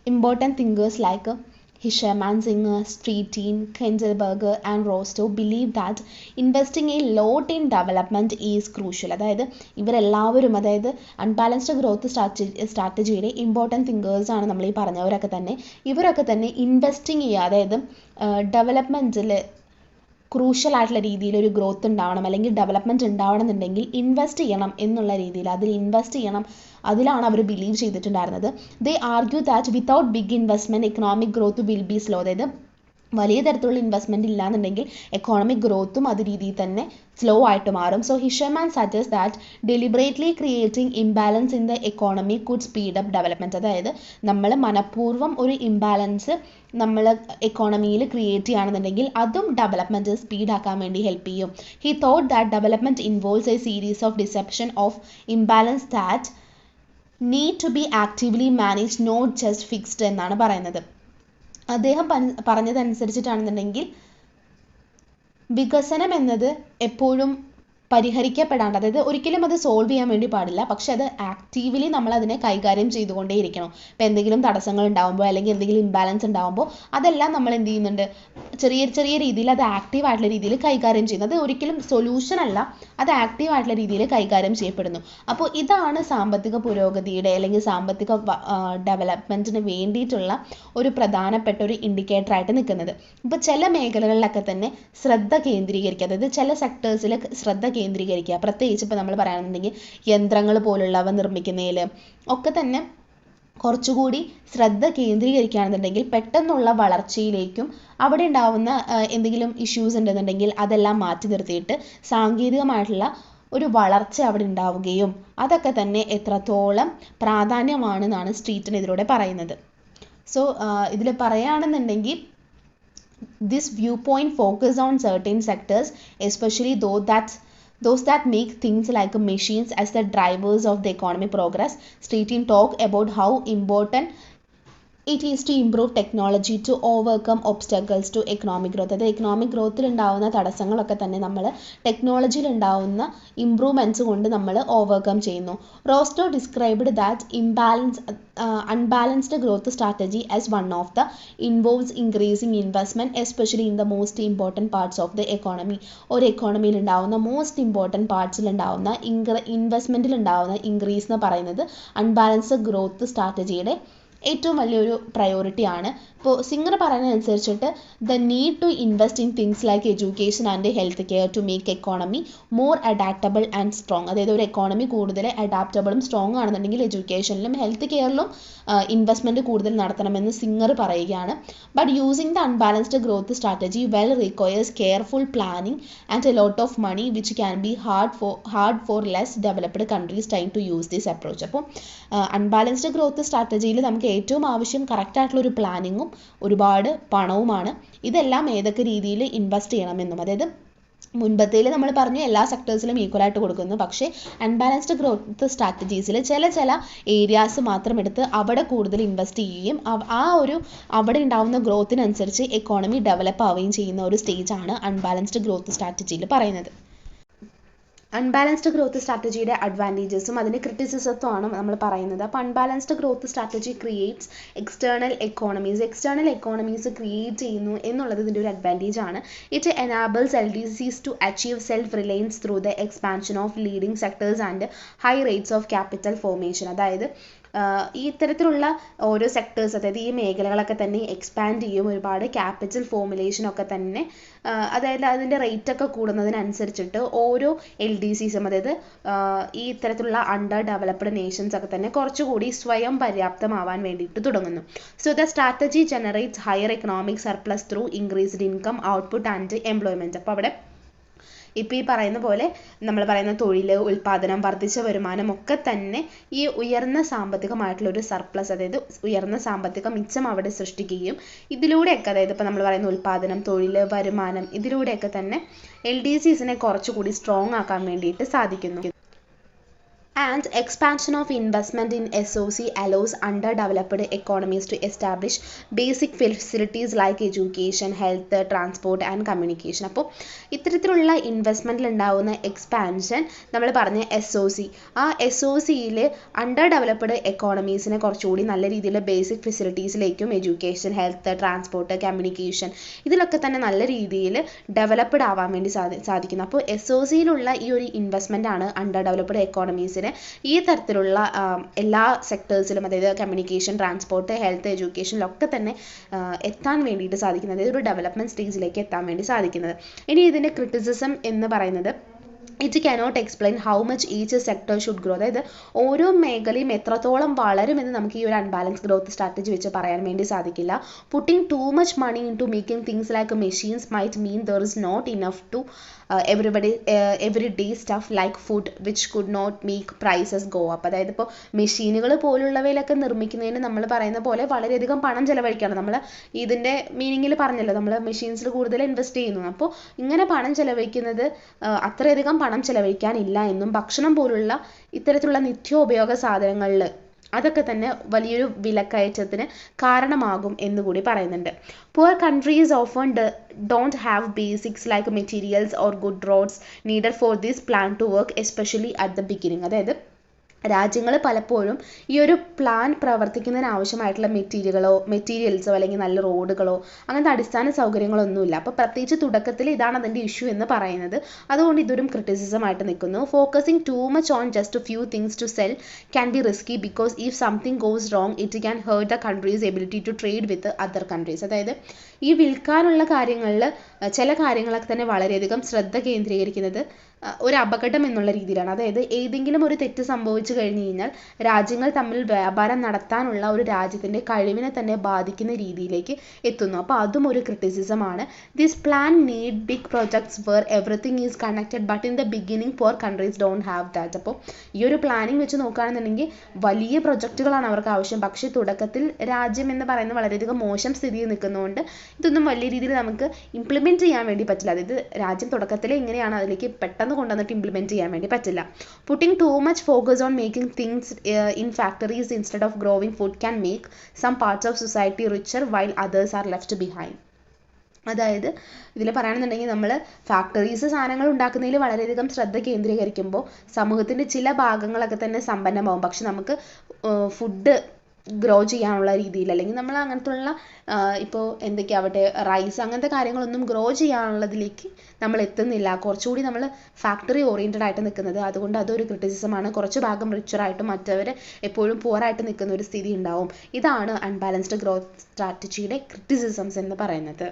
important thinkers like Hishaman Singer, Streetin, Kenzelberger and Rostow believe that investing a lot in development is crucial. അതായത് ഇവരെല്ലാവരും അതായത് unbalanced growth സ്ട്രാറ്റജിയുടെ important thinkers ആണ് നമ്മൾ ഈ പറഞ്ഞവരൊക്കെ തന്നെ. ഇവരൊക്കെ തന്നെ ഇൻവെസ്റ്റിംഗ് ചെയ്യുക, അതായത് ഡെവലപ്മെൻറ്റിൽ ക്രൂഷ്യൽ ആയിട്ടുള്ള രീതിയിൽ ഒരു ഗ്രോത്ത് ഉണ്ടാവണം അല്ലെങ്കിൽ ഡെവലപ്മെൻറ്റ് ഉണ്ടാവണം എന്നുണ്ടെങ്കിൽ ഇൻവെസ്റ്റ് ചെയ്യണം എന്നുള്ള രീതിയിൽ അതിൽ ഇൻവെസ്റ്റ് ചെയ്യണം, അതിലാണ് അവർ ബിലീവ് ചെയ്തിട്ടുണ്ടായിരുന്നത്. They argue that without big investment economic growth will be slow. അതായത് വലിയ തരത്തിലുള്ള ഇൻവെസ്റ്റ്മെൻറ്റ് ഇല്ലാന്നുണ്ടെങ്കിൽ എക്കോണമിക് ഗ്രോത്തും അത് രീതിയിൽ തന്നെ സ്ലോ ആയിട്ട് മാറും. So Hirschman suggest that deliberately creating imbalance in the economy could speed up development. അതായത് നമ്മൾ മനഃപൂർവ്വം ഒരു ഇംബാലൻസ് നമ്മൾ എക്കോണമിയിൽ ക്രിയേറ്റ് ചെയ്യുകയാണെന്നുണ്ടെങ്കിൽ അതും ഡെവലപ്മെൻറ്റ് സ്പീഡാക്കാൻ വേണ്ടി ഹെൽപ്പ് ചെയ്യും. He thought that development involves a series of deception of imbalance that need to be actively manage, not just fixed എന്നാണ് പറയുന്നത്. അദ്ദേഹം പറഞ്ഞതനുസരിച്ചിട്ടാണെന്നുണ്ടെങ്കിൽ വികസനം എന്നത് എപ്പോഴും പരിഹരിക്കപ്പെടാണ്ട്, അതായത് ഒരിക്കലും അത് സോൾവ് ചെയ്യാൻ വേണ്ടി പാടില്ല, പക്ഷെ അത് ആക്റ്റീവ്ലി നമ്മൾ അതിനെ കൈകാര്യം ചെയ്തുകൊണ്ടേയിരിക്കണം. ഇപ്പോൾ എന്തെങ്കിലും തടസ്സങ്ങൾ ഉണ്ടാകുമ്പോൾ അല്ലെങ്കിൽ എന്തെങ്കിലും ഇംബാലൻസ് ഉണ്ടാകുമ്പോൾ അതെല്ലാം നമ്മൾ എന്ത് ചെയ്യുന്നുണ്ട്, ചെറിയ ചെറിയ രീതിയിൽ അത് ആക്റ്റീവ് ആയിട്ടുള്ള രീതിയിൽ കൈകാര്യം ചെയ്യുന്നത്. അത് ഒരിക്കലും സൊല്യൂഷൻ അല്ല, അത് ആക്റ്റീവ് ആയിട്ടുള്ള രീതിയിൽ കൈകാര്യം ചെയ്യപ്പെടുന്നു. അപ്പോൾ ഇതാണ് സാമ്പത്തിക പുരോഗതിയുടെ അല്ലെങ്കിൽ സാമ്പത്തിക ഡെവലപ്മെൻറ്റിന് വേണ്ടിയിട്ടുള്ള ഒരു പ്രധാനപ്പെട്ട ഒരു ഇൻഡിക്കേറ്റർ ആയിട്ട് നിൽക്കുന്നത്. ഇപ്പോൾ ചില മേഖലകളിലൊക്കെ തന്നെ ശ്രദ്ധ കേന്ദ്രീകരിക്കുക, അതായത് ചില സെക്ടേഴ്സിൽ ശ്രദ്ധ കേന്ദ്രീകരിക്കുക, പ്രത്യേകിച്ച് ഇപ്പോൾ നമ്മൾ പറയുകയാണെന്നുണ്ടെങ്കിൽ യന്ത്രങ്ങൾ പോലുള്ളവ നിർമ്മിക്കുന്നതിൽ ഒക്കെ തന്നെ കുറച്ചുകൂടി ശ്രദ്ധ കേന്ദ്രീകരിക്കുകയാണെന്നുണ്ടെങ്കിൽ പെട്ടെന്നുള്ള വളർച്ചയിലേക്കും അവിടെ ഉണ്ടാവുന്ന എന്തെങ്കിലും ഇഷ്യൂസ് ഉണ്ടെന്നുണ്ടെങ്കിൽ അതെല്ലാം മാറ്റി നിർത്തിയിട്ട് സാങ്കേതികമായിട്ടുള്ള ഒരു വളർച്ച അവിടെ ഉണ്ടാവുകയും അതൊക്കെ തന്നെ എത്രത്തോളം പ്രാധാന്യമാണെന്നാണ് സ്ട്രീറ്റിന് ഇതിലൂടെ പറയുന്നത്. സോ ഇതിൽ പറയുകയാണെന്നുണ്ടെങ്കിൽ this viewpoint focus on certain sectors, especially those that make things like machines as the drivers of the economic progress. Streetin talk about how important it is to improve technology to overcome obstacles to economic growth. അതായത് economic ഗ്രോത്തിൽ ഉണ്ടാവുന്ന തടസ്സങ്ങളൊക്കെ തന്നെ നമ്മൾ ടെക്നോളജിയിൽ ഉണ്ടാവുന്ന improvements കൊണ്ട് നമ്മൾ overcome ചെയ്യുന്നു. Rostow described that unbalanced growth strategy as one of the involves increasing investment especially in the most important parts of the economy. ഒരു എക്കോണമിയിൽ ഉണ്ടാവുന്ന മോസ്റ്റ് ഇമ്പോർട്ടൻറ്റ് പാർട്സിൽ ഉണ്ടാവുന്ന ഇൻവെസ്റ്റ്മെൻറ്റിൽ ഉണ്ടാവുന്ന ഇൻക്രീസ് എന്ന് പറയുന്നത് അൺബാലൻസ്ഡ് ഗ്രോത്ത് സ്ട്രാറ്റജിയുടെ ഏറ്റവും വലിയൊരു പ്രയോറിറ്റി ആണ്. ഇപ്പോൾ സിംഗർ പറയുന്നതനുസരിച്ചിട്ട് the need to invest in things like education and health care to make economy more adaptable and strong. അതായത് ഒരു എക്കോണമി കൂടുതൽ അഡാപ്റ്റബിളും സ്ട്രോങ് ആണെന്നുണ്ടെങ്കിൽ എഡ്യൂക്കേഷനിലും ഹെൽത്ത് കെയറിലും ഇൻവെസ്റ്റ്മെൻറ്റ് കൂടുതൽ നടത്തണമെന്ന് സിംഗർ പറയുകയാണ്. But using the unbalanced growth strategy well requires careful planning and a lot of money which can be hard for less developed countries trying to use this approach. അപ്പോൾ unbalanced growth സ്ട്രാറ്റജിയിൽ നമുക്ക് ഏറ്റവും ആവശ്യം കറക്റ്റായിട്ടുള്ളൊരു പ്ലാനിങ്ങും ഒരുപാട് പണവുമാണ്. ഇതെല്ലാം ഏതൊക്കെ രീതിയിൽ ഇൻവെസ്റ്റ് ചെയ്യണമെന്നും, അതായത് മുൻപത്തേൽ നമ്മൾ പറഞ്ഞു എല്ലാ സെക്ടേഴ്സിലും ഈക്വലായിട്ട് കൊടുക്കുന്നു, പക്ഷേ അൺബാലൻസ്ഡ് ഗ്രോത്ത് സ്ട്രാറ്റജീസിൽ ചില ഏരിയാസ് മാത്രം എടുത്ത് അവിടെ കൂടുതൽ ഇൻവെസ്റ്റ് ചെയ്യുകയും അവിടെ ഉണ്ടാകുന്ന ഗ്രോത്തിനനുസരിച്ച് എക്കോണമി ഡെവലപ്പ് ആവുകയും ചെയ്യുന്ന ഒരു സ്റ്റേജാണ് അൺബാലൻസ്ഡ് ഗ്രോത്ത് സ്ട്രാറ്റജിയിൽ പറയുന്നത്. അൺബാലൻസ്ഡ് ഗ്രോത്ത് സ്ട്രാറ്റജിയുടെ അഡ്വാൻറ്റേജസും അതിൻ്റെ ക്രിറ്റിസിസത്തുമാണ് നമ്മൾ പറയുന്നത്. അപ്പോൾ unbalanced growth strategy creates external economies create ചെയ്യുന്നു എന്നുള്ളത് ഇതിൻ്റെ ഒരു അഡ്വാൻറ്റേജ് ആണ്. It enables LDCs to achieve self reliance through the expansion of leading sectors and high rates of capital formation. അതായത് ഈ ഇത്തരത്തിലുള്ള ഓരോ സെക്ടേഴ്സ്, അതായത് ഈ മേഖലകളൊക്കെ തന്നെ എക്സ്പാൻഡ് ചെയ്യും, ഒരുപാട് ക്യാപിറ്റൽ ഫോർമുലേഷനൊക്കെ തന്നെ, അതായത് അതിൻ്റെ റേറ്റൊക്കെ കൂടുന്നതിനനുസരിച്ചിട്ട് ഓരോ LDCസും, അതായത് ഈ ഇത്തരത്തിലുള്ള അണ്ടർ ഡെവലപ്ഡ് നേഷൻസ് ഒക്കെ തന്നെ കുറച്ചുകൂടി സ്വയം പര്യാപ്തമാവാൻ വേണ്ടിയിട്ട് തുടങ്ങുന്നു. So the strategy generates higher economic surplus through increased income, output and employment. അപ്പോൾ അവിടെ ഇപ്പോൾ ഈ പറയുന്ന പോലെ നമ്മൾ പറയുന്ന തൊഴിൽ, ഉൽപ്പാദനം, വർദ്ധിച്ച വരുമാനം ഒക്കെ തന്നെ ഈ ഉയർന്ന സാമ്പത്തികമായിട്ടുള്ള ഒരു സർപ്ലസ്, അതായത് ഉയർന്ന സാമ്പത്തിക മിച്ചം അവിടെ സൃഷ്ടിക്കുകയും ഇതിലൂടെയൊക്കെ, അതായത് ഇപ്പോൾ നമ്മൾ പറയുന്ന ഉൽപ്പാദനം, തൊഴിൽ, വരുമാനം, ഇതിലൂടെയൊക്കെ തന്നെ LDCസിനെ കുറച്ചുകൂടി സ്ട്രോങ് ആക്കാൻ വേണ്ടിയിട്ട് സാധിക്കുന്നു. And expansion of investment in SOC allows underdeveloped economies to establish basic facilities like education, health, transport and communication. അപ്പോൾ ഇത്തരത്തിലുള്ള ഇൻവെസ്റ്റ്മെൻറ്റിൽ ഉണ്ടാകുന്ന എക്സ്പാൻഷൻ നമ്മൾ പറഞ്ഞ SOC, ആ SOCയിൽ അണ്ടർ ഡെവലപ്ഡ് എക്കോണമീസിനെ കുറച്ചുകൂടി നല്ല രീതിയിൽ ബേസിക് ഫെസിലിറ്റീസിലേക്കും, എഡ്യൂക്കേഷൻ, ഹെൽത്ത്, ട്രാൻസ്പോർട്ട്, കമ്മ്യൂണിക്കേഷൻ, ഇതിലൊക്കെ തന്നെ നല്ല രീതിയിൽ ഡെവലപ്ഡ് ആവാൻ വേണ്ടി സാധിക്കുന്നു. അപ്പോൾ SOCയിലുള്ള ഈ ഒരു ഇൻവെസ്റ്റ്മെൻ്റ് ആണ് അണ്ടർ ഡെവലപ്ഡ് എക്കോണമീസിനെ ഈ തരത്തിലുള്ള എല്ലാ സെക്ടേഴ്സിലും, അതായത് കമ്മ്യൂണിക്കേഷൻ, ട്രാൻസ്പോർട്ട്, ഹെൽത്ത്, എഡ്യൂക്കേഷനിലൊക്കെ തന്നെ എത്താൻ വേണ്ടിയിട്ട് സാധിക്കുന്നത്, അതായത് ഒരു ഡെവലപ്മെൻറ്റ് സ്റ്റേജിലേക്ക് എത്താൻ വേണ്ടി സാധിക്കുന്നത്. ഇനി ഇതിൻ്റെ ക്രിറ്റിസിസം എന്ന് പറയുന്നത്, it cannot explain how much each sector should grow. അതായത് ഓരോ മേഖലയും എത്രത്തോളം വളരുമെന്ന് നമുക്ക് ഈ ഒരു അൺബാലൻസ് ഗ്രോത്ത് സ്ട്രാറ്റജി വെച്ച് പറയാൻ വേണ്ടി സാധിക്കില്ല. Putting too much money into making things like machines might mean there is not enough to everyday stuff like food which could not make prices go up. അതായത് ഇപ്പോൾ മെഷീനുകൾ പോലുള്ളവയിലൊക്കെ നിർമ്മിക്കുന്നതിന് നമ്മൾ പറയുന്ന പോലെ വളരെയധികം പണം ചിലവഴിക്കുകയാണ്. നമ്മൾ ഇതിൻ്റെ മീനിങ്ങിൽ പറഞ്ഞല്ലോ, നമ്മൾ മെഷീൻസിൽ കൂടുതൽ ഇൻവെസ്റ്റ് ചെയ്യുന്നു. അപ്പോൾ ഇങ്ങനെ പണം ചിലവഴിക്കുന്നത് അത്രയധികം പണം ചിലവഴിക്കാനില്ല എന്നും, ഭക്ഷണം പോലുള്ള ഇത്തരത്തിലുള്ള നിത്യോപയോഗ സാധനങ്ങളിൽ അതൊക്കെ തന്നെ വലിയൊരു വിലക്കയറ്റത്തിന് കാരണമാകും എന്നുകൂടി പറയുന്നുണ്ട്. Poor countries often don't have basics like materials or good roads needed for this plan to work, especially at the beginning. അതായത് രാജ്യങ്ങൾ പലപ്പോഴും ഈ ഒരു പ്ലാൻ പ്രവർത്തിക്കുന്നതിന് ആവശ്യമായിട്ടുള്ള മെറ്റീരിയൽസോ അല്ലെങ്കിൽ നല്ല റോഡുകളോ അങ്ങനത്തെ അടിസ്ഥാന സൗകര്യങ്ങളൊന്നുമില്ല. അപ്പോൾ പ്രത്യേകിച്ച് തുടക്കത്തിൽ ഇതാണ് അതിൻ്റെ ഇഷ്യൂ എന്ന് പറയുന്നത്. അതുകൊണ്ട് ഇതൊരു ക്രിറ്റിസിസമായിട്ട് നിൽക്കുന്നു. Focusing too much on just few things to sell can be risky because if something goes wrong it can hurt the countries ability to trade with other countries. അതായത് ഈ വിൽക്കാനുള്ള കാര്യങ്ങളിൽ ചില കാര്യങ്ങളൊക്കെ തന്നെ വളരെയധികം ശ്രദ്ധ കേന്ദ്രീകരിക്കുന്നത് ഒരു അപകടം എന്നുള്ള രീതിയിലാണ്. അതായത് ഏതെങ്കിലും ഒരു തെറ്റ് സംഭവിച്ചു കഴിഞ്ഞു കഴിഞ്ഞാൽ രാജ്യങ്ങൾ തമ്മിൽ വ്യാപാരം നടത്താനുള്ള ഒരു രാജ്യത്തിൻ്റെ കഴിവിനെ തന്നെ ബാധിക്കുന്ന രീതിയിലേക്ക് എത്തുന്നു. അപ്പോൾ അതും ഒരു ക്രിറ്റിസിസമാണ്. This plan need big projects where everything is connected but in the beginning poor countries don't have that. അപ്പോൾ ഈ ഒരു പ്ലാനിങ് വെച്ച് നോക്കുകയാണെന്നുണ്ടെങ്കിൽ വലിയ പ്രൊജക്റ്റുകളാണ് അവർക്ക് ആവശ്യം. പക്ഷേ തുടക്കത്തിൽ രാജ്യം എന്ന് പറയുന്നത് വളരെയധികം മോശം സ്ഥിതിയിൽ നിൽക്കുന്നതുകൊണ്ട് ഇതൊന്നും വലിയ രീതിയിൽ നമുക്ക് ഇംപ്ലിമെൻറ്റ് ചെയ്യാൻ വേണ്ടി പറ്റില്ല. അതായത് രാജ്യം തുടക്കത്തിൽ എങ്ങനെയാണ് അതിലേക്ക് പെട്ടെന്ന് കൊണ്ടുവന്നിട്ട് ഇംപ്ലിമെൻറ്റ് ചെയ്യാൻ വേണ്ടി പറ്റില്ല. Putting too much focus on making things in factories instead of growing food can make some parts of society richer while others are left behind. അതായത് ഇതിൽ പറയുകയാണെന്നുണ്ടെങ്കിൽ നമ്മൾ ഫാക്ടറീസ് സാധനങ്ങൾ ഉണ്ടാക്കുന്നതിൽ വളരെയധികം ശ്രദ്ധ കേന്ദ്രീകരിക്കുമ്പോൾ സമൂഹത്തിൻ്റെ ചില ഭാഗങ്ങളൊക്കെ തന്നെ സമ്പന്നമാവും. പക്ഷെ നമുക്ക് ഫുഡ് ഗ്രോ ചെയ്യാനുള്ള രീതിയിൽ, അല്ലെങ്കിൽ നമ്മൾ അങ്ങനത്തുള്ള ഇപ്പോൾ എന്തൊക്കെയാവട്ടെ റൈസ് അങ്ങനത്തെ കാര്യങ്ങളൊന്നും ഗ്രോ ചെയ്യാനുള്ളതിലേക്ക് നമ്മൾ എത്തുന്നില്ല. കുറച്ചുകൂടി നമ്മൾ ഫാക്ടറി ഓറിയൻറ്റഡ് ആയിട്ട് നിൽക്കുന്നത്. അതുകൊണ്ട് അതൊരു ക്രിറ്റിസിസമാണ്. കുറച്ച് ഭാഗം റിച്ചറായിട്ടും മറ്റവർ എപ്പോഴും പുവറായിട്ട് നിൽക്കുന്ന ഒരു സ്ഥിതി ഉണ്ടാവും. ഇതാണ് അൺബാലൻസ്ഡ് ഗ്രോത്ത് സ്ട്രാറ്റജിയുടെ ക്രിറ്റിസിസംസ് എന്ന് പറയുന്നത്.